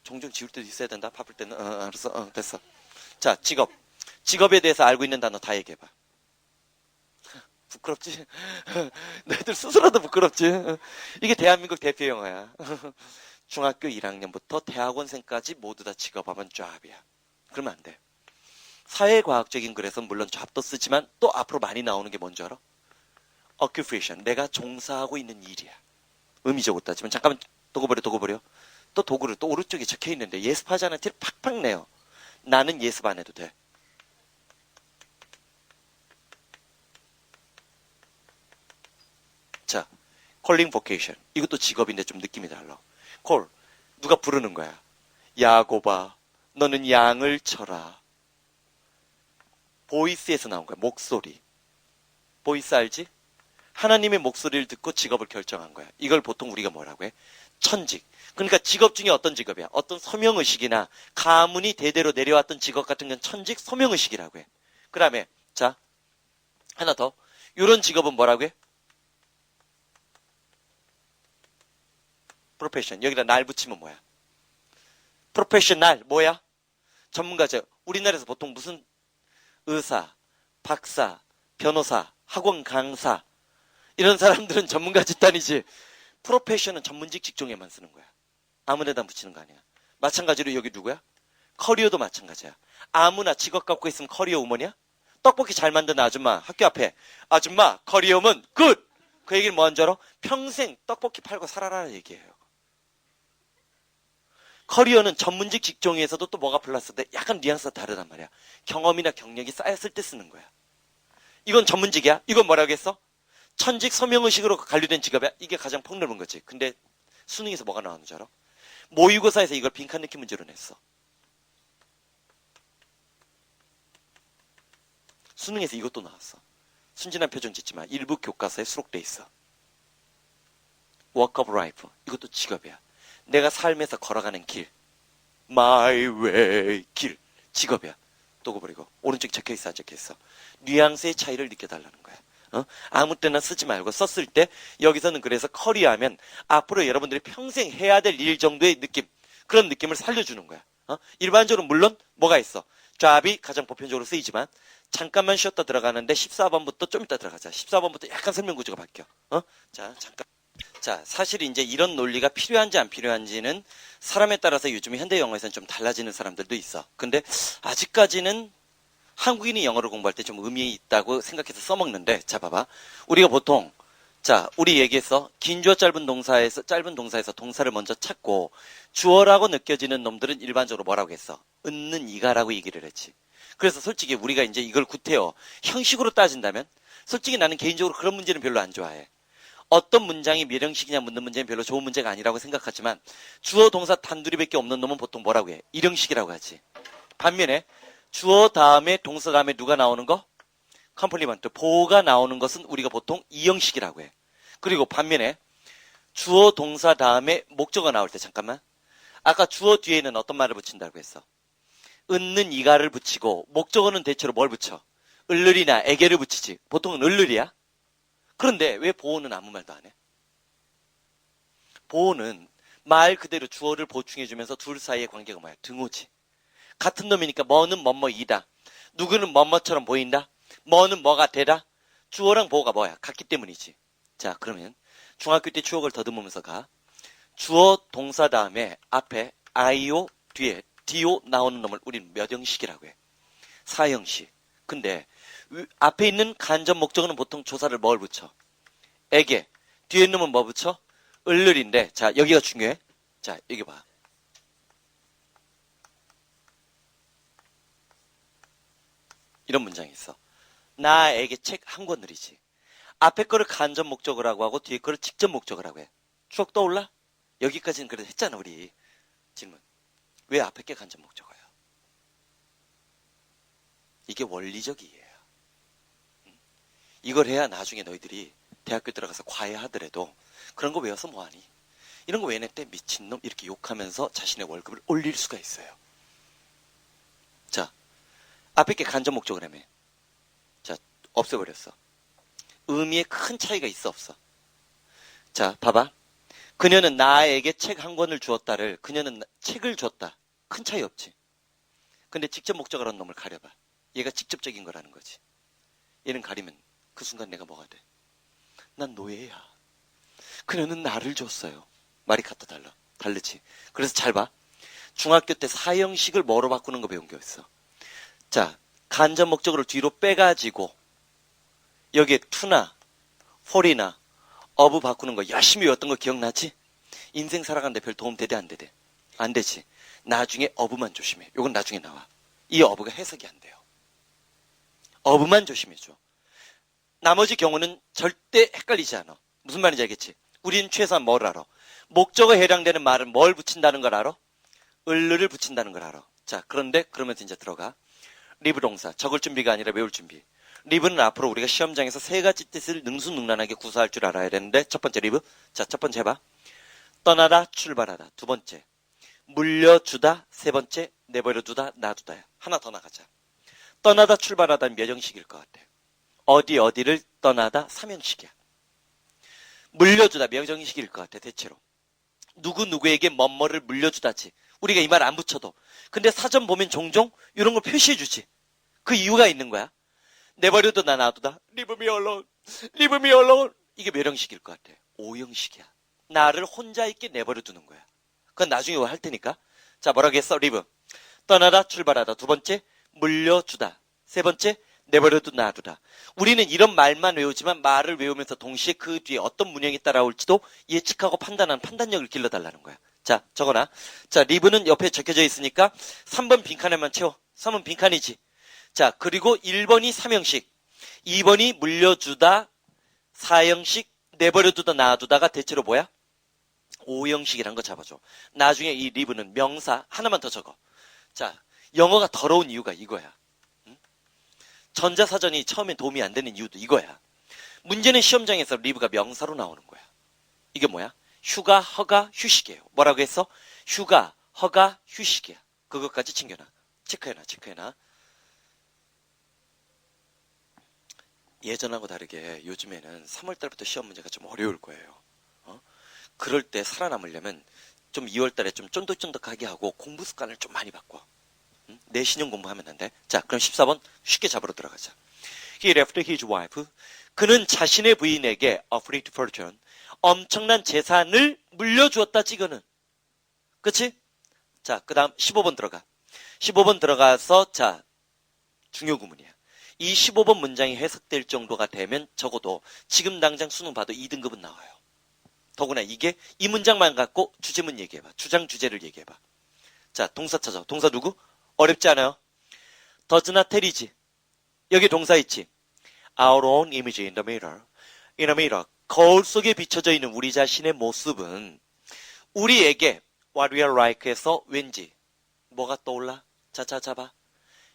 종종 지울 때도 있어야 된다. 바쁠 때는. 알았어. 됐어. 자, 직업. 직업에 대해서 알고 있는 단어 다 얘기해봐. 부끄럽지? 너희들 스스로도 부끄럽지? 이게 대한민국 대표 영화야. 중학교 1학년부터 대학원생까지 모두 다 직업하면 잡이야. 그러면 안 돼. 사회과학적인 글에서 물론 잡도 쓰지만 또 앞으로 많이 나오는 게 뭔지 알아? occupation. 내가 종사하고 있는 일이야. 의미적으로 따지면. 잠깐만 도구버려. 또 도구를 또 오른쪽에 적혀 있는데 예습하지 않은 티를 팍팍 내요. 나는 예습 안 해도 돼. 자, calling vocation. 이것도 직업인데 좀 느낌이 달라. call. 누가 부르는 거야. 야곱아, 너는 양을 쳐라. 보이스에서 나온 거야. 목소리. 보이스 알지? 하나님의 목소리를 듣고 직업을 결정한 거야. 이걸 보통 우리가 뭐라고 해? 천직. 그러니까 직업 중에 어떤 직업이야? 어떤 소명의식이나 가문이 대대로 내려왔던 직업 같은 건 천직 소명의식이라고 해. 그 다음에 자, 하나 더. 이런 직업은 뭐라고 해? 프로페션. 여기다 날 붙이면 뭐야? 프로페셔널 뭐야? 전문가죠. 우리나라에서 보통 무슨 의사, 박사, 변호사, 학원 강사 이런 사람들은 전문가 집단이지. 프로페셔는 전문직 직종에만 쓰는 거야. 아무 데다 붙이는 거 아니야. 마찬가지로 여기 누구야? 커리어도 마찬가지야. 아무나 직업 갖고 있으면 커리어 우먼이야? 떡볶이 잘 만드는 아줌마 학교 앞에 아줌마 커리어면 굿! 그 얘기를 뭐 한 줄 알아? 평생 떡볶이 팔고 살아라는 얘기예요. 커리어는 전문직 직종에서도 또 뭐가 플러스인데 약간 뉘앙스가 다르단 말이야. 경험이나 경력이 쌓였을 때 쓰는 거야. 이건 전문직이야? 이건 뭐라고 했어? 천직 서명의식으로 관리된 직업이야? 이게 가장 폭넓은 거지. 근데 수능에서 뭐가 나오는 줄 알아? 모의고사에서 이걸 빈칸 넣기 문제로 냈어. 수능에서 이것도 나왔어. 순진한 표정 짓지 마. 일부 교과서에 수록돼 있어. Walk of Life. 이것도 직업이야. 내가 삶에서 걸어가는 길. My way. 길. 직업이야. 또 버리고 오른쪽에 적혀있어 안 적혀있어. 뉘앙스의 차이를 느껴달라는 거야. 아무 때나 쓰지 말고 썼을 때 여기서는 그래서 커리어하면 앞으로 여러분들이 평생 해야 될 일 정도의 느낌, 그런 느낌을 살려주는 거야. 일반적으로 물론 뭐가 있어. 잡이 가장 보편적으로 쓰이지만 잠깐만 쉬었다 들어가는데 14번부터 좀 이따 들어가자. 14번부터 약간 설명 구조가 바뀌어. 자, 잠깐. 자, 사실 이제 이런 논리가 필요한지 안 필요한지는 사람에 따라서 요즘 현대 영어에서는 좀 달라지는 사람들도 있어. 근데 아직까지는 한국인이 영어를 공부할 때 좀 의미 있다고 생각해서 써먹는데, 자, 봐봐. 우리가 보통, 자, 우리 얘기했어. 긴 주어 짧은 동사에서 동사를 먼저 찾고, 주어라고 느껴지는 놈들은 일반적으로 뭐라고 했어? 은는 이가라고 얘기를 했지. 그래서 솔직히 우리가 이제 이걸 구태여 형식으로 따진다면, 솔직히 나는 개인적으로 그런 문제는 별로 안 좋아해. 어떤 문장이 몇 형식이냐 묻는 문제는 별로 좋은 문제가 아니라고 생각하지만, 주어 동사 단둘이밖에 없는 놈은 보통 뭐라고 해? 일형식이라고 하지. 반면에, 주어 다음에 동사 다음에 누가 나오는 거? 컴플리먼트, 보호가 나오는 것은 우리가 보통 이형식이라고 해. 그리고 반면에 주어 동사 다음에 목적어 나올 때 잠깐만. 아까 주어 뒤에는 어떤 말을 붙인다고 했어? 은는 이가를 붙이고 목적어는 대체로 뭘 붙여? 을르리나 에게를 붙이지. 보통은 을르리야. 그런데 왜 보호는 아무 말도 안 해? 보호는 말 그대로 주어를 보충해주면서 둘 사이의 관계가 뭐야? 등호지. 같은 놈이니까 뭐는 뭐뭐이다. 누구는 뭐뭐처럼 보인다. 뭐는 뭐가 되다. 주어랑 보어가 뭐야? 같기 때문이지. 자, 그러면 중학교 때 추억을 더듬으면서 가. 주어 동사 다음에 앞에 IO 뒤에 DO 나오는 놈을 우리는 몇 형식이라고 해? 사형식. 근데 앞에 있는 간접 목적어는 보통 조사를 뭘 붙여? 에게. 뒤에 있는 놈은 뭐 붙여? 을을인데, 자, 여기가 중요해. 자, 여기 봐. 이런 문장이 있어. 나에게 책 한 권을이지. 앞에 거를 간접 목적어라고 하고 뒤에 거를 직접 목적어라고 해. 추억 떠올라? 여기까지는 그래도 했잖아, 우리. 질문. 왜 앞에 게 간접 목적어야? 이게 원리적 이해야. 이걸 해야 나중에 너희들이 대학교 들어가서 과외하더라도 그런 거 외워서 뭐하니? 이런 거 외워낼 때 미친놈 이렇게 욕하면서 자신의 월급을 올릴 수가 있어요. 자, 앞에 게 간접 목적어라며. 자, 없애버렸어. 의미에 큰 차이가 있어 없어? 자, 봐봐. 그녀는 나에게 책 한 권을 주었다를 그녀는 책을 줬다. 큰 차이 없지. 근데 직접 목적어라는 놈을 가려봐. 얘가 직접적인 거라는 거지. 얘는 가리면 그 순간 내가 뭐가 돼? 난 노예야. 그녀는 나를 줬어요. 말이 갖다 달라. 다르지. 그래서 잘 봐. 중학교 때 사형식을 뭐로 바꾸는 거 배운 게 있어. 자, 간접 목적어를 뒤로 빼가지고 여기에 투나 폴이나 어브 바꾸는 거 열심히 외웠던 거 기억나지? 인생 살아가는데 별 도움 되대 안 되대? 안 되지. 나중에 어브만 조심해. 요건 나중에 나와. 이 어브가 해석이 안 돼요. 어브만 조심해줘. 나머지 경우는 절대 헷갈리지 않아. 무슨 말인지 알겠지? 우리는 최소한 뭘 알아? 목적어에 해당되는 말은 뭘 붙인다는 걸 알아? 을을 붙인다는 걸 알아. 자, 그런데 그러면서 이제 들어가. 리브 동사. 적을 준비가 아니라 외울 준비. 리브는 앞으로 우리가 시험장에서 세 가지 뜻을 능수능란하게 구사할 줄 알아야 되는데 첫 번째 리브. 자, 첫 번째 해봐. 떠나다, 출발하다. 두 번째. 물려주다. 세 번째. 내버려두다, 놔두다야. 하나 더 나가자. 떠나다, 출발하다는 몇 형식일 것 같아? 어디를 떠나다, 삼형식이야. 물려주다 몇 형식일 것 같아, 대체로? 누구에게 뭐뭐를 물려주다지. 우리가 이 말 안 붙여도. 근데 사전 보면 종종 이런 걸 표시해주지. 그 이유가 있는 거야. 내버려두다, 놔두다. Leave me alone. Leave me alone. 이게 몇 형식일 것 같아? 5형식이야. 나를 혼자 있게 내버려두는 거야. 그건 나중에 할 테니까. 자, 뭐라고 했어? 리브. 떠나다, 출발하다. 두 번째, 물려주다. 세 번째, 내버려두다, 놔두다. 우리는 이런 말만 외우지만 말을 외우면서 동시에 그 뒤에 어떤 문형이 따라올지도 예측하고 판단하는 판단력을 길러달라는 거야. 자, 적어놔. 자, 리브는 옆에 적혀져 있으니까 3번 빈칸에만 채워. 3번 빈칸이지. 자, 그리고 1번이 삼형식, 2번이 물려주다, 4형식, 내버려두다, 놔두다가 대체로 뭐야? 5형식이란 거 잡아줘. 나중에 이 리브는 명사 하나만 더 적어. 자, 영어가 더러운 이유가 이거야. 응? 전자사전이 처음엔 도움이 안 되는 이유도 이거야. 문제는 시험장에서 리브가 명사로 나오는 거야. 이게 뭐야? 휴가, 허가, 휴식이에요. 뭐라고 했어? 휴가, 허가, 휴식이야. 그것까지 챙겨놔. 체크해놔. 예전하고 다르게 요즘에는 3월달부터 시험 문제가 좀 어려울 거예요. 그럴 때 살아남으려면 좀 2월달에 좀 쫀득쫀득하게 하고 공부 습관을 좀 많이 바꿔. 내신형 공부하면 안 돼. 자, 그럼 14번 쉽게 잡으러 들어가자. He left his wife. 그는 자신의 부인에게 a great fortune. 엄청난 재산을 물려주었다, 지그는. 그치? 자, 그 다음 15번 들어가. 15번 들어가서, 자, 중요 구문이야. 이 15번 문장이 해석될 정도가 되면 적어도 지금 당장 수능 봐도 2등급은 나와요. 더구나 이게 이 문장만 갖고 주제문 얘기해봐. 주장 주제를 얘기해봐. 자, 동사 찾아. 동사 누구? 어렵지 않아요? does not tell이지. 여기 동사 있지. Our own image in the mirror. In a mirror. 거울 속에 비춰져 있는 우리 자신의 모습은 우리에게 what we are like에서 왠지 뭐가 떠올라? 자, 잡아.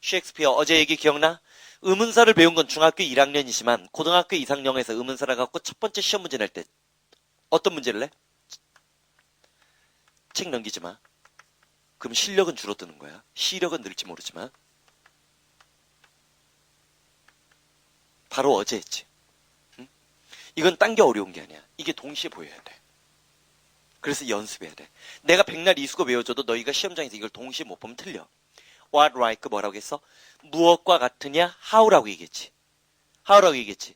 셰익스피어 어제 얘기 기억나? 의문사를 배운 건 중학교 1학년이지만 고등학교 이상영에서 의문사를 갖고 첫 번째 시험 문제 낼 때 어떤 문제를 내? 책 넘기지 마. 그럼 실력은 줄어드는 거야. 시력은 늘지 모르지만. 바로 어제 했지. 응? 이건 딴 게 어려운 게 아니야. 이게 동시에 보여야 돼. 그래서 연습해야 돼. 내가 백날 이수고 외워줘도 너희가 시험장에서 이걸 동시에 못 보면 틀려. What like 뭐라고 했어? 무엇과 같으냐? How라고 얘기했지. How라고 얘기했지.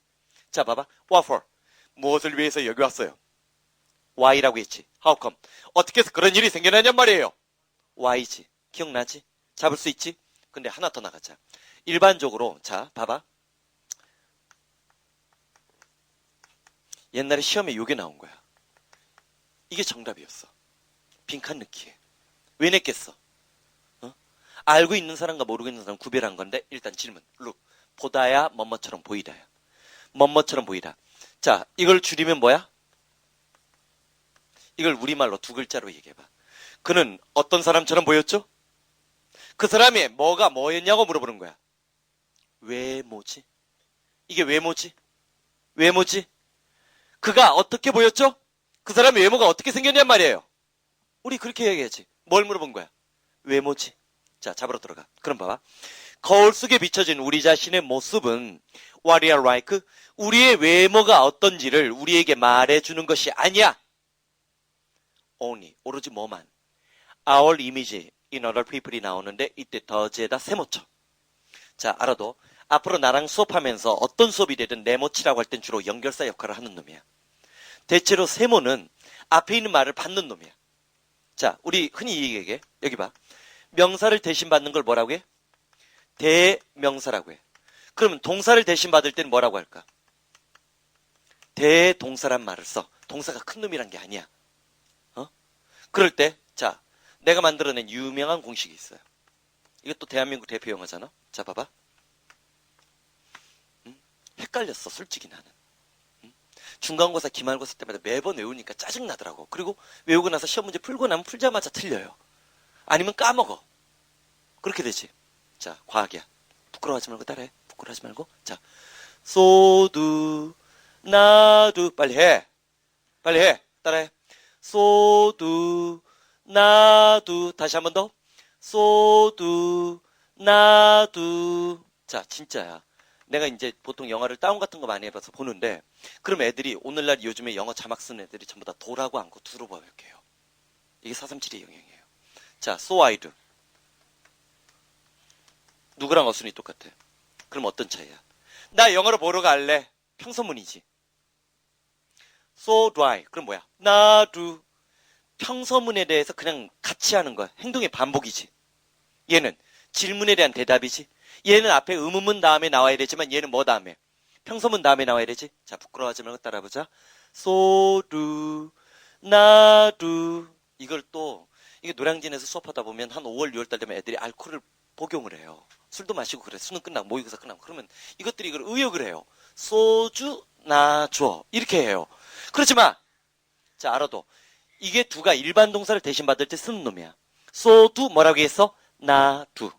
자, 봐봐. What for? 무엇을 위해서 여기 왔어요? Why라고 했지. How come? 어떻게 해서 그런 일이 생겨나냔 말이에요. Why지. 기억나지? 잡을 수 있지? 근데 하나 더 나가자. 일반적으로 자 봐봐. 옛날에 시험에 요게 나온 거야. 이게 정답이었어. 빈칸 넣기에. 왜 냈겠어? 어? 알고 있는 사람과 모르고 있는 사람 구별한 건데 일단 질문. 룩. 보다야 뭐뭐처럼 보이다야. 뭐뭐처럼 보이다. 자, 이걸 줄이면 뭐야? 이걸 우리말로 두 글자로 얘기해봐. 그는 어떤 사람처럼 보였죠? 그 사람이 뭐가 뭐였냐고 물어보는 거야. 외모지? 이게 외모지? 외모지? 그가 어떻게 보였죠? 그 사람의 외모가 어떻게 생겼냔 말이에요. 우리 그렇게 얘기하지. 뭘 물어본 거야? 외모지? 자, 잡으러 들어가. 그럼 봐봐. 거울 속에 비춰진 우리 자신의 모습은 what we are like, 우리의 외모가 어떤지를 우리에게 말해주는 것이 아니야. only, 오로지 뭐만. our image in other people이 나오는데 이때 더즈에다 세모쳐. 자, 알아도 앞으로 나랑 수업하면서 어떤 수업이 되든 네모치라고 할 땐 주로 연결사 역할을 하는 놈이야. 대체로 세모는 앞에 있는 말을 받는 놈이야. 자, 우리 흔히 얘기해. 여기 봐. 명사를 대신 받는 걸 뭐라고 해? 대명사라고 해. 그러면 동사를 대신 받을 때는 뭐라고 할까? 대동사란 말을 써. 동사가 큰 놈이란 게 아니야. 그럴 때, 자, 내가 만들어낸 유명한 공식이 있어요. 이것도 대한민국 대표 영어잖아. 자, 봐봐. 헷갈렸어, 솔직히 나는. 중간고사, 기말고사 때마다 매번 외우니까 짜증나더라고. 그리고 외우고 나서 시험 문제 풀고 나면 풀자마자 틀려요. 아니면 까먹어. 그렇게 되지. 자, 과학이야. 부끄러워하지 말고 따라해. 부끄러워하지 말고. 자, 소두, 나두. 빨리 해. 빨리 해. 따라해. 소두, 나두. 다시 한 번 더. 소두, 나두. 자, 진짜야. 내가 이제 보통 영화를 다운 같은 거 많이 해봐서 보는데, 그럼 애들이 오늘날 요즘에 영어 자막 쓰는 애들이 전부 다 도라고 않고 두로 번역해요. 이게 437의 영향이에요. 자, so I do. 누구랑 어순이 똑같아? 그럼 어떤 차이야? 나 영어로 보러 갈래. 평서문이지. So do I. 그럼 뭐야? 나도. 평서문에 대해서 그냥 같이 하는 거야. 행동의 반복이지. 얘는 질문에 대한 대답이지. 얘는 앞에 의문문 다음에 나와야 되지만 얘는 뭐 다음에? 평서문 다음에 나와야 되지. 자, 부끄러워하지 말고 따라해보자. So do, 나도. 이걸 또 이게 노량진에서 수업하다 보면 한 5월, 6월달 되면 애들이 알코올을 복용을 해요. 술도 마시고 그래. 수능 끝나고 모의고사 끝나고 그러면 이것들이 이걸 의역을 해요. 소주 나줘 이렇게 해요. 그렇지만 자, 알아도 이게 두가 일반 동사를 대신 받을 때 쓰는 놈이야. so do 뭐라고 했어? 나도.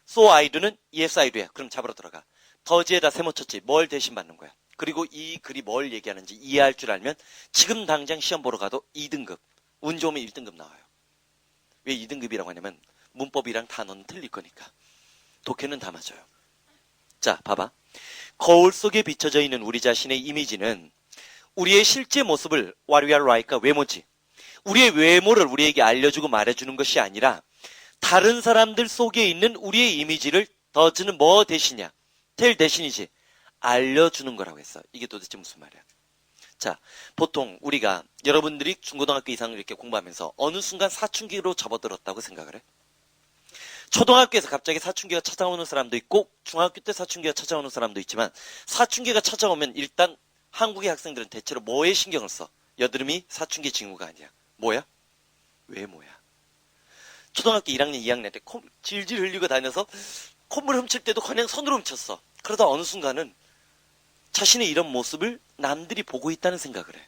so I do는 yes I do야. 그럼 잡으러 들어가. 더지에다 세모쳤지. 뭘 대신 받는 거야. 그리고 이 글이 뭘 얘기하는지 이해할 줄 알면 지금 당장 시험 보러 가도 2등급. 운 좋으면 1등급 나와요. 왜 2등급이라고 하냐면 문법이랑 단어는 틀릴 거니까. 독해는 다 맞아요. 자, 봐봐. 거울 속에 비춰져 있는 우리 자신의 이미지는 우리의 실제 모습을 what we are like가 외모지. 우리의 외모를 우리에게 알려주고 말해주는 것이 아니라 다른 사람들 속에 있는 우리의 이미지를 더즈는 뭐 대신이야? 텔 대신이지. 알려주는 거라고 했어. 이게 도대체 무슨 말이야? 자, 보통 우리가 여러분들이 중고등학교 이상을 이렇게 공부하면서 어느 순간 사춘기로 접어들었다고 생각을 해? 초등학교에서 갑자기 사춘기가 찾아오는 사람도 있고 중학교 때 사춘기가 찾아오는 사람도 있지만 사춘기가 찾아오면 일단 한국의 학생들은 대체로 뭐에 신경을 써? 여드름이 사춘기 징후가 아니야. 뭐야? 외모야. 초등학교 1학년, 2학년 때 질질 흘리고 다녀서 콧물 훔칠 때도 그냥 손으로 훔쳤어. 그러다 어느 순간은 자신의 이런 모습을 남들이 보고 있다는 생각을 해.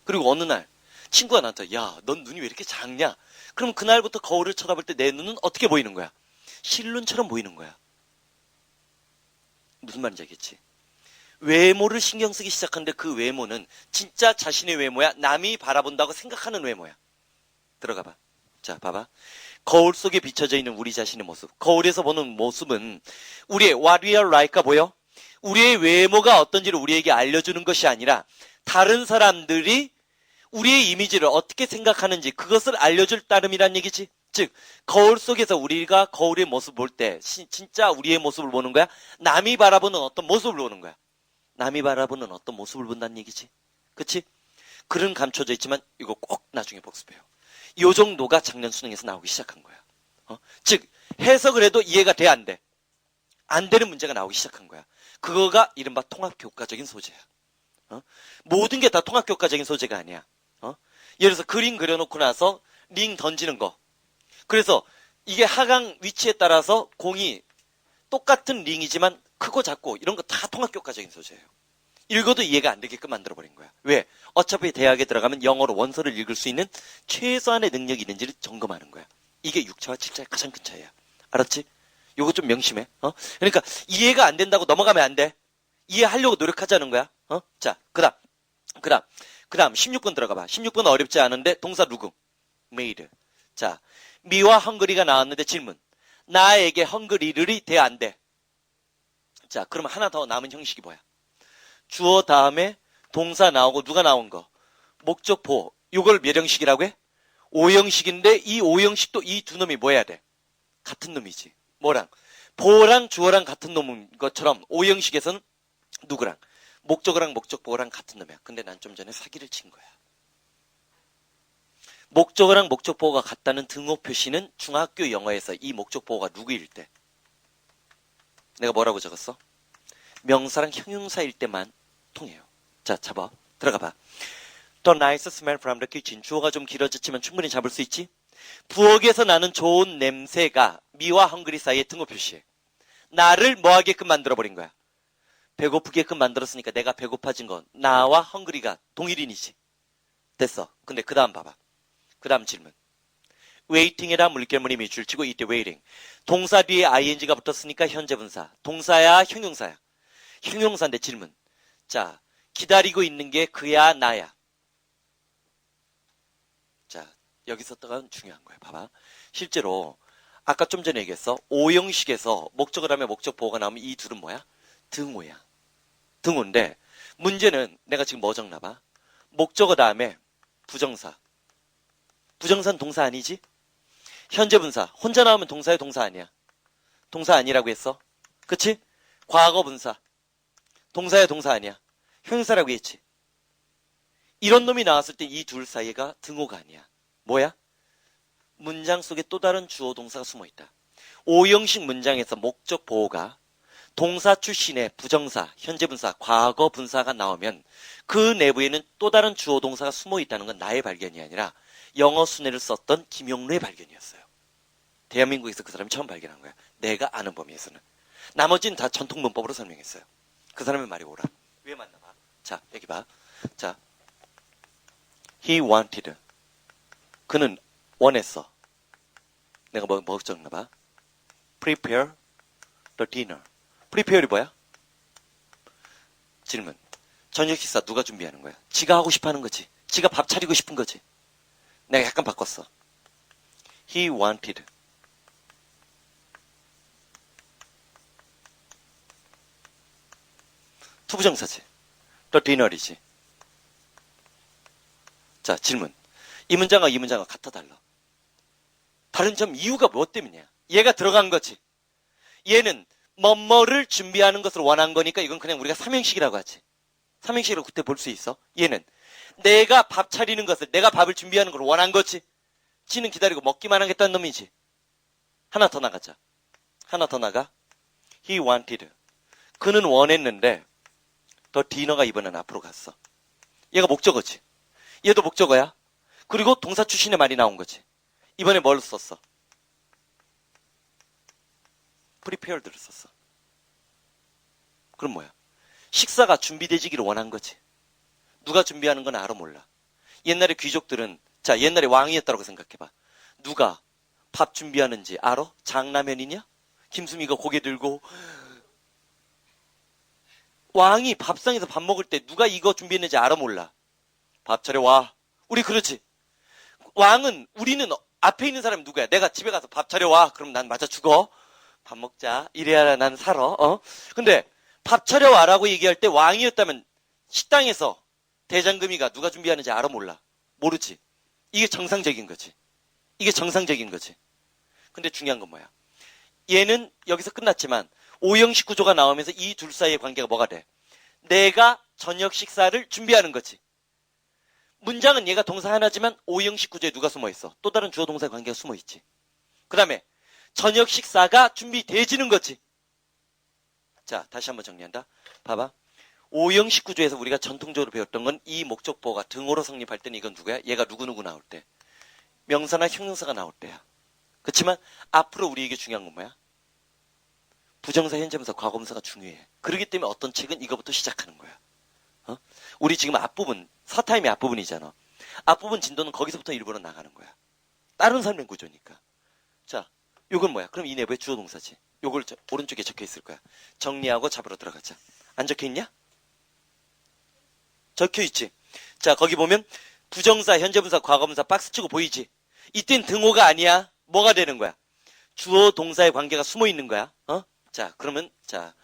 그리고 어느 날 친구가 나한테 야, 넌 눈이 왜 이렇게 작냐? 그럼 그날부터 거울을 쳐다볼 때 내 눈은 어떻게 보이는 거야? 실눈처럼 보이는 거야. 무슨 말인지 알겠지? 외모를 신경 쓰기 시작하는데 그 외모는 진짜 자신의 외모야? 남이 바라본다고 생각하는 외모야. 들어가 봐. 자, 봐봐. 거울 속에 비춰져 있는 우리 자신의 모습. 거울에서 보는 모습은 우리의 what we are like가 뭐요? 우리의 외모가 어떤지를 우리에게 알려주는 것이 아니라 다른 사람들이 우리의 이미지를 어떻게 생각하는지 그것을 알려줄 따름이란 얘기지. 즉 거울 속에서 우리가 거울의 모습을 볼 때 진짜 우리의 모습을 보는 거야? 남이 바라보는 어떤 모습을 보는 거야? 남이 바라보는 어떤 모습을 본다는 얘기지. 그치? 글은 감춰져 있지만 이거 꼭 나중에 복습해요. 이 정도가 작년 수능에서 나오기 시작한 거야. 즉 해석을 해도 이해가 돼 안 돼? 안 되는 문제가 나오기 시작한 거야. 그거가 이른바 통합교과적인 소재야. 모든 게 다 통합교과적인 소재가 아니야. 예를 들어서 그림 그려놓고 나서 링 던지는 거. 그래서 이게 하강 위치에 따라서 공이 똑같은 링이지만 크고 작고 이런 거 다 통합교과적인 소재예요. 읽어도 이해가 안 되게끔 만들어버린 거야. 왜? 어차피 대학에 들어가면 영어로 원서를 읽을 수 있는 최소한의 능력이 있는지를 점검하는 거야. 이게 6차와 7차의 가장 큰 차이야. 알았지? 요거 좀 명심해. 그러니까 이해가 안 된다고 넘어가면 안 돼. 이해하려고 노력하자는 거야. 자, 그 다음 16번 들어가 봐. 16번 어렵지 않은데 동사 누구? made. 자, 미와 헝그리가 나왔는데 질문. 나에게 헝그리를이 돼 안 돼? 자, 그러면 하나 더 남은 형식이 뭐야? 주어 다음에 동사 나오고 누가 나온 거? 목적보. 요걸 몇 형식이라고 해? 5형식인데 이 5형식도 이 두 놈이 뭐 해야 돼? 같은 놈이지. 뭐랑? 보랑 주어랑 같은 놈인 것처럼 5형식에서는 누구랑? 목적어랑 목적보호랑 같은 놈이야. 근데 난 좀 전에 사기를 친 거야. 목적어랑 목적보호가 같다는 등호 표시는 중학교 영어에서 이 목적보호가 누구일 때? 내가 뭐라고 적었어? 명사랑 형용사일 때만 통해요. 자, 잡아. 들어가 봐. The nice smell from the kitchen. 주어가 좀 길어졌지만 충분히 잡을 수 있지? 부엌에서 나는 좋은 냄새가 미와 헝그리 사이의 등호 표시해. 나를 뭐 하게끔 만들어버린 거야? 배고프게끔 만들었으니까 내가 배고파진 건 나와 헝그리가 동일인이지. 됐어. 근데 그 다음 봐봐. 그 다음 질문. waiting이라 물결문이 밑줄 치고 이때 waiting. 동사 뒤에 ing가 붙었으니까 현재 분사. 동사야 형용사야? 형용사인데 질문. 자, 기다리고 있는 게 그야 나야? 자, 여기서가 중요한 거야. 봐봐. 실제로 아까 좀 전에 얘기했어. 5형식에서 목적을 하면 목적보호가 나오면 이 둘은 뭐야? 등호야. 등호인데 문제는 내가 지금 뭐 적나 봐. 목적어 다음에 부정사. 부정사는 동사 아니지? 현재 분사. 혼자 나오면 동사야 동사 아니야? 동사 아니라고 했어. 그치? 과거 분사. 동사야 동사 아니야? 형용사라고 했지. 이런 놈이 나왔을 때 이 둘 사이가 등호가 아니야. 뭐야? 문장 속에 또 다른 주어 동사가 숨어있다. 5형식 문장에서 목적 보호가 동사 출신의 부정사, 현재 분사, 과거 분사가 나오면 그 내부에는 또 다른 주어 동사가 숨어있다는 건 나의 발견이 아니라 영어 순회를 썼던 김용루의 발견이었어요. 대한민국에서 그 사람이 처음 발견한 거야. 내가 아는 범위에서는. 나머지는 다 전통 문법으로 설명했어요. 그 사람의 말이 옳아. 왜 맞나 봐. 자, 여기 봐. 자, he wanted. 그는 원했어. 내가 뭐 적나 봐. prepare the dinner. prepare이 뭐야? 질문. 저녁 식사 누가 준비하는 거야? 지가 하고 싶어 하는 거지. 지가 밥 차리고 싶은 거지. 내가 약간 바꿨어. He wanted. 투부정사지. The dinner이지. 자, 질문. 이 문장과 이 문장과 같아 달라. 다른 점 이유가 무엇 때문이야? 얘가 들어간 거지. 얘는 뭐뭐를 준비하는 것을 원한 거니까 이건 그냥 우리가 삼형식이라고 하지. 삼형식으로 그때 볼 수 있어. 얘는 내가 밥 차리는 것을, 내가 밥을 준비하는 걸 원한 거지. 지는 기다리고 먹기만 하겠다는 놈이지. 하나 더 나가자. 하나 더 나가. He wanted. 그는 원했는데 더 디너가 이번엔 앞으로 갔어. 얘가 목적어지. 얘도 목적어야. 그리고 동사 출신의 말이 나온 거지. 이번에 뭘 썼어? prepared를 썼어. 그럼 뭐야? 식사가 준비되지기를 원한 거지. 누가 준비하는 건 알아 몰라. 옛날에 귀족들은, 자, 옛날에 왕이었다고 생각해봐. 누가 밥 준비하는지 알아? 장라면이냐? 김수미가 고개 들고. 왕이 밥상에서 밥 먹을 때 누가 이거 준비했는지 알아 몰라. 밥 차려와. 우리 그러지. 왕은, 우리는 앞에 있는 사람이 누구야? 내가 집에 가서 밥 차려와. 그럼 난 맞아 죽어. 밥 먹자. 이래야 난 살아. 근데 밥 차려와라고 얘기할 때 왕이었다면 식당에서 대장금이가 누가 준비하는지 알아 몰라. 모르지. 이게 정상적인 거지. 이게 정상적인 거지. 근데 중요한 건 뭐야? 얘는 여기서 끝났지만 5형식 구조가 나오면서 이 둘 사이의 관계가 뭐가 돼? 내가 저녁 식사를 준비하는 거지. 문장은 얘가 동사 하나지만 5형식 구조에 누가 숨어있어? 또 다른 주어 동사의 관계가 숨어있지. 그 다음에 저녁 식사가 준비되지는 거지. 자, 다시 한번 정리한다. 봐봐. 오형식 구조에서 우리가 전통적으로 배웠던 건 이 목적보가 등호로 성립할 때는 이건 누구야? 얘가 누구누구 나올 때. 명사나 형용사가 나올 때야. 그렇지만 앞으로 우리에게 중요한 건 뭐야? 부정사, 현재분사, 과거분사가 중요해. 그렇기 때문에 어떤 책은 이거부터 시작하는 거야. 어? 우리 지금 앞부분, 사타임의 앞부분이잖아. 앞부분 진도는 거기서부터 일부러 나가는 거야. 다른 설명 구조니까. 자, 요건 뭐야? 그럼 이 내부에 주어 동사지. 요걸 오른쪽에 적혀 있을 거야. 정리하고 잡으러 들어가자. 안 적혀 있냐? 적혀 있지. 자, 거기 보면 부정사, 현재분사, 과거분사 박스 치고 보이지? 이땐 등호가 아니야. 뭐가 되는 거야? 주어 동사의 관계가 숨어 있는 거야. 어? 자, 그러면 자,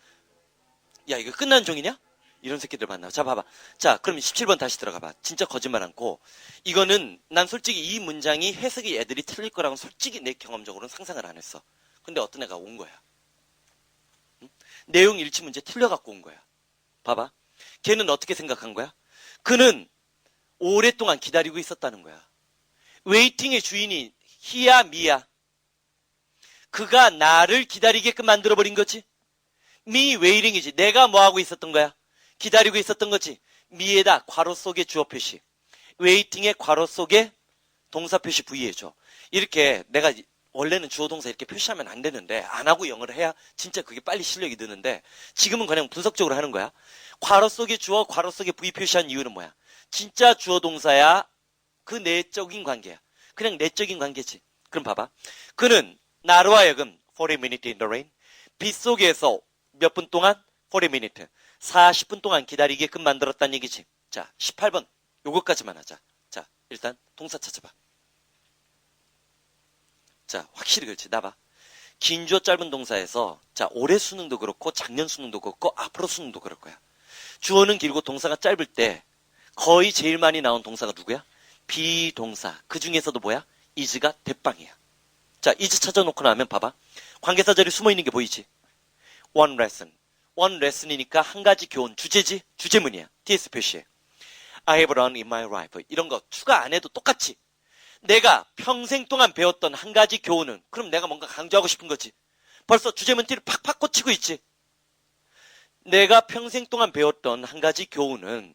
야 이거 끝난 종이냐? 이런 새끼들 봤나? 자, 봐봐. 자, 그럼 17번 다시 들어가 봐. 진짜 거짓말 않고 이거는 난 솔직히 이 문장이 해석이 애들이 틀릴 거라고는 솔직히 내 경험적으로는 상상을 안 했어. 근데 어떤 애가 온 거야. 응? 내용 일치 문제 틀려갖고 온 거야. 봐봐. 걔는 어떻게 생각한 거야? 그는 오랫동안 기다리고 있었다는 거야. 웨이팅의 주인이 히야 미야. 그가 나를 기다리게끔 만들어버린 거지. 미 웨이팅이지. 내가 뭐하고 있었던 거야? 기다리고 있었던 거지. 미에다 괄호 속에 주어 표시. 웨이팅의 괄호 속에 동사 표시 부의해줘. 이렇게 내가 원래는 주어 동사 이렇게 표시하면 안 되는데 안 하고 영어를 해야 진짜 그게 빨리 실력이 느는데 지금은 그냥 분석적으로 하는 거야. 괄호 속에 주어, 괄호 속에 부의 표시한 이유는 뭐야? 진짜 주어 동사야. 그 내적인 관계야. 그냥 내적인 관계지. 그럼 봐봐. 그는 나로 하여금 40 minutes in the rain. 빗속에서 몇 분 동안? 40 minutes. 40분 동안 기다리게끔 만들었다는 얘기지. 자, 18번. 요것까지만 하자. 자, 일단 동사 찾아봐. 자, 확실히 그렇지. 나봐. 긴 주어 짧은 동사에서 자, 올해 수능도 그렇고 작년 수능도 그렇고 앞으로 수능도 그럴 거야. 주어는 길고 동사가 짧을 때 거의 제일 많이 나온 동사가 누구야? 비동사. 그 중에서도 뭐야? is가 대빵이야. 자, is 찾아놓고 나면 봐봐. 관계사 자리 숨어있는 게 보이지? one lesson. one lesson이니까 한 가지 교훈. 주제지? 주제문이야. ts 표시해. I have learned in my life. 이런 거 추가 안 해도 똑같이. 내가 평생 동안 배웠던 한 가지 교훈은 그럼 내가 뭔가 강조하고 싶은 거지. 벌써 주제문 띠를 팍팍 꽂히고 있지. 내가 평생 동안 배웠던 한 가지 교훈은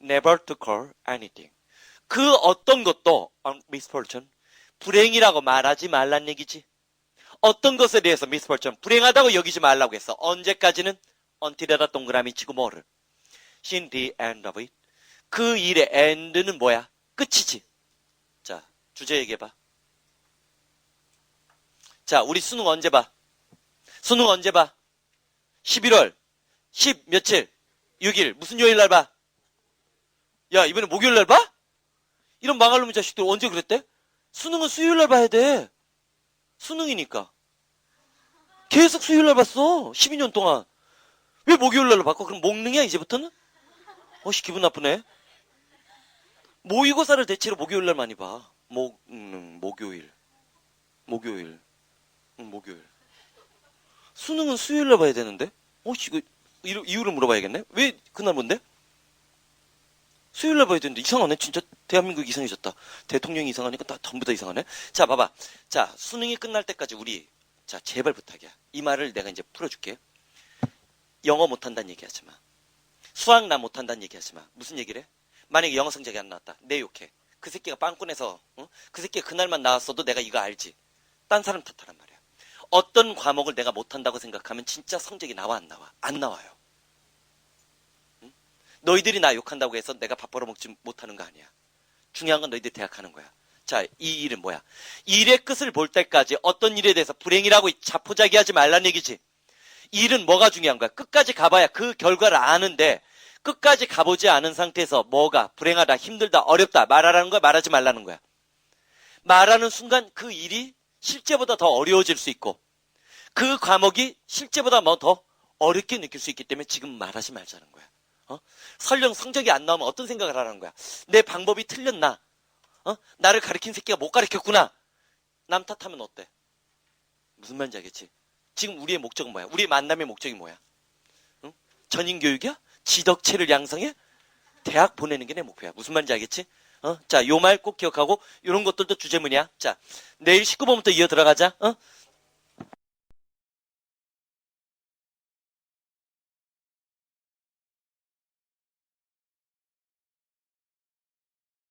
never to call anything. 그 어떤 것도 misfortune, 불행이라고 말하지 말란 얘기지. 어떤 것에 대해서 misfortune, 불행하다고 여기지 말라고 했어. 언제까지는? until에다 동그라미 치고 뭐를? in the end of it. 그 일의 end는 뭐야? 끝이지. 자, 주제 얘기해봐. 자, 우리 수능 언제 봐? 수능 언제 봐? 11월 10 며칠? 6일. 무슨 요일 날 봐? 야, 이번에 목요일 날 봐? 이런 망할 놈의 자식들 언제 그랬대? 수능은 수요일 날 봐야 돼. 수능이니까. 계속 수요일 날 봤어. 12년 동안. 왜 목요일 날로 바꿔? 그럼 목능이야 이제부터는? 어씨 기분 나쁘네. 모의고사를 대체로 목요일 날 많이 봐. 목요일. 목요일. 목요일. 수능은 수요일 날 봐야 되는데? 어씨 이유를 물어봐야겠네. 왜 그날 뭔데? 수요일 날 봐야 되는데 이상하네. 진짜 대한민국 이상해졌다. 대통령이 이상하니까 다 전부 다 이상하네. 자 봐봐. 자 수능이 끝날 때까지 우리 자 제발 부탁이야. 이 말을 내가 이제 풀어줄게. 영어 못한다는 얘기하지 마. 수학 나 못한다는 얘기하지 마. 무슨 얘기를 해? 만약에 영어 성적이 안 나왔다. 내 욕해. 그 새끼가 빵꾸내서 그 새끼가 그날만 나왔어도 내가 이거 알지. 딴 사람 탓하란 말이야. 어떤 과목을 내가 못한다고 생각하면 진짜 성적이 나와 안 나와? 안 나와요. 응? 너희들이 나 욕한다고 해서 내가 밥 벌어먹지 못하는 거 아니야. 중요한 건 너희들이 대학하는 거야. 자, 이 일은 뭐야? 일의 끝을 볼 때까지 어떤 일에 대해서 불행이라고 자포자기하지 말란 얘기지. 일은 뭐가 중요한 거야? 끝까지 가봐야 그 결과를 아는데 끝까지 가보지 않은 상태에서 뭐가 불행하다, 힘들다, 어렵다 말하라는 거야? 말하지 말라는 거야? 말하는 순간 그 일이 실제보다 더 어려워질 수 있고 그 과목이 실제보다 뭐 더 어렵게 느낄 수 있기 때문에 지금 말하지 말자는 거야. 설령 성적이 안 나오면 어떤 생각을 하라는 거야? 내 방법이 틀렸나? 나를 가르친 새끼가 못 가르쳤구나. 남 탓하면 어때? 무슨 말인지 알겠지? 지금 우리의 목적은 뭐야? 우리의 만남의 목적이 뭐야? 응? 전인교육이야? 지덕체를 양성해? 대학 보내는 게 내 목표야. 무슨 말인지 알겠지? 자, 요 말 꼭 기억하고, 요런 것들도 주제문이야. 자, 내일 19번부터 이어 들어가자.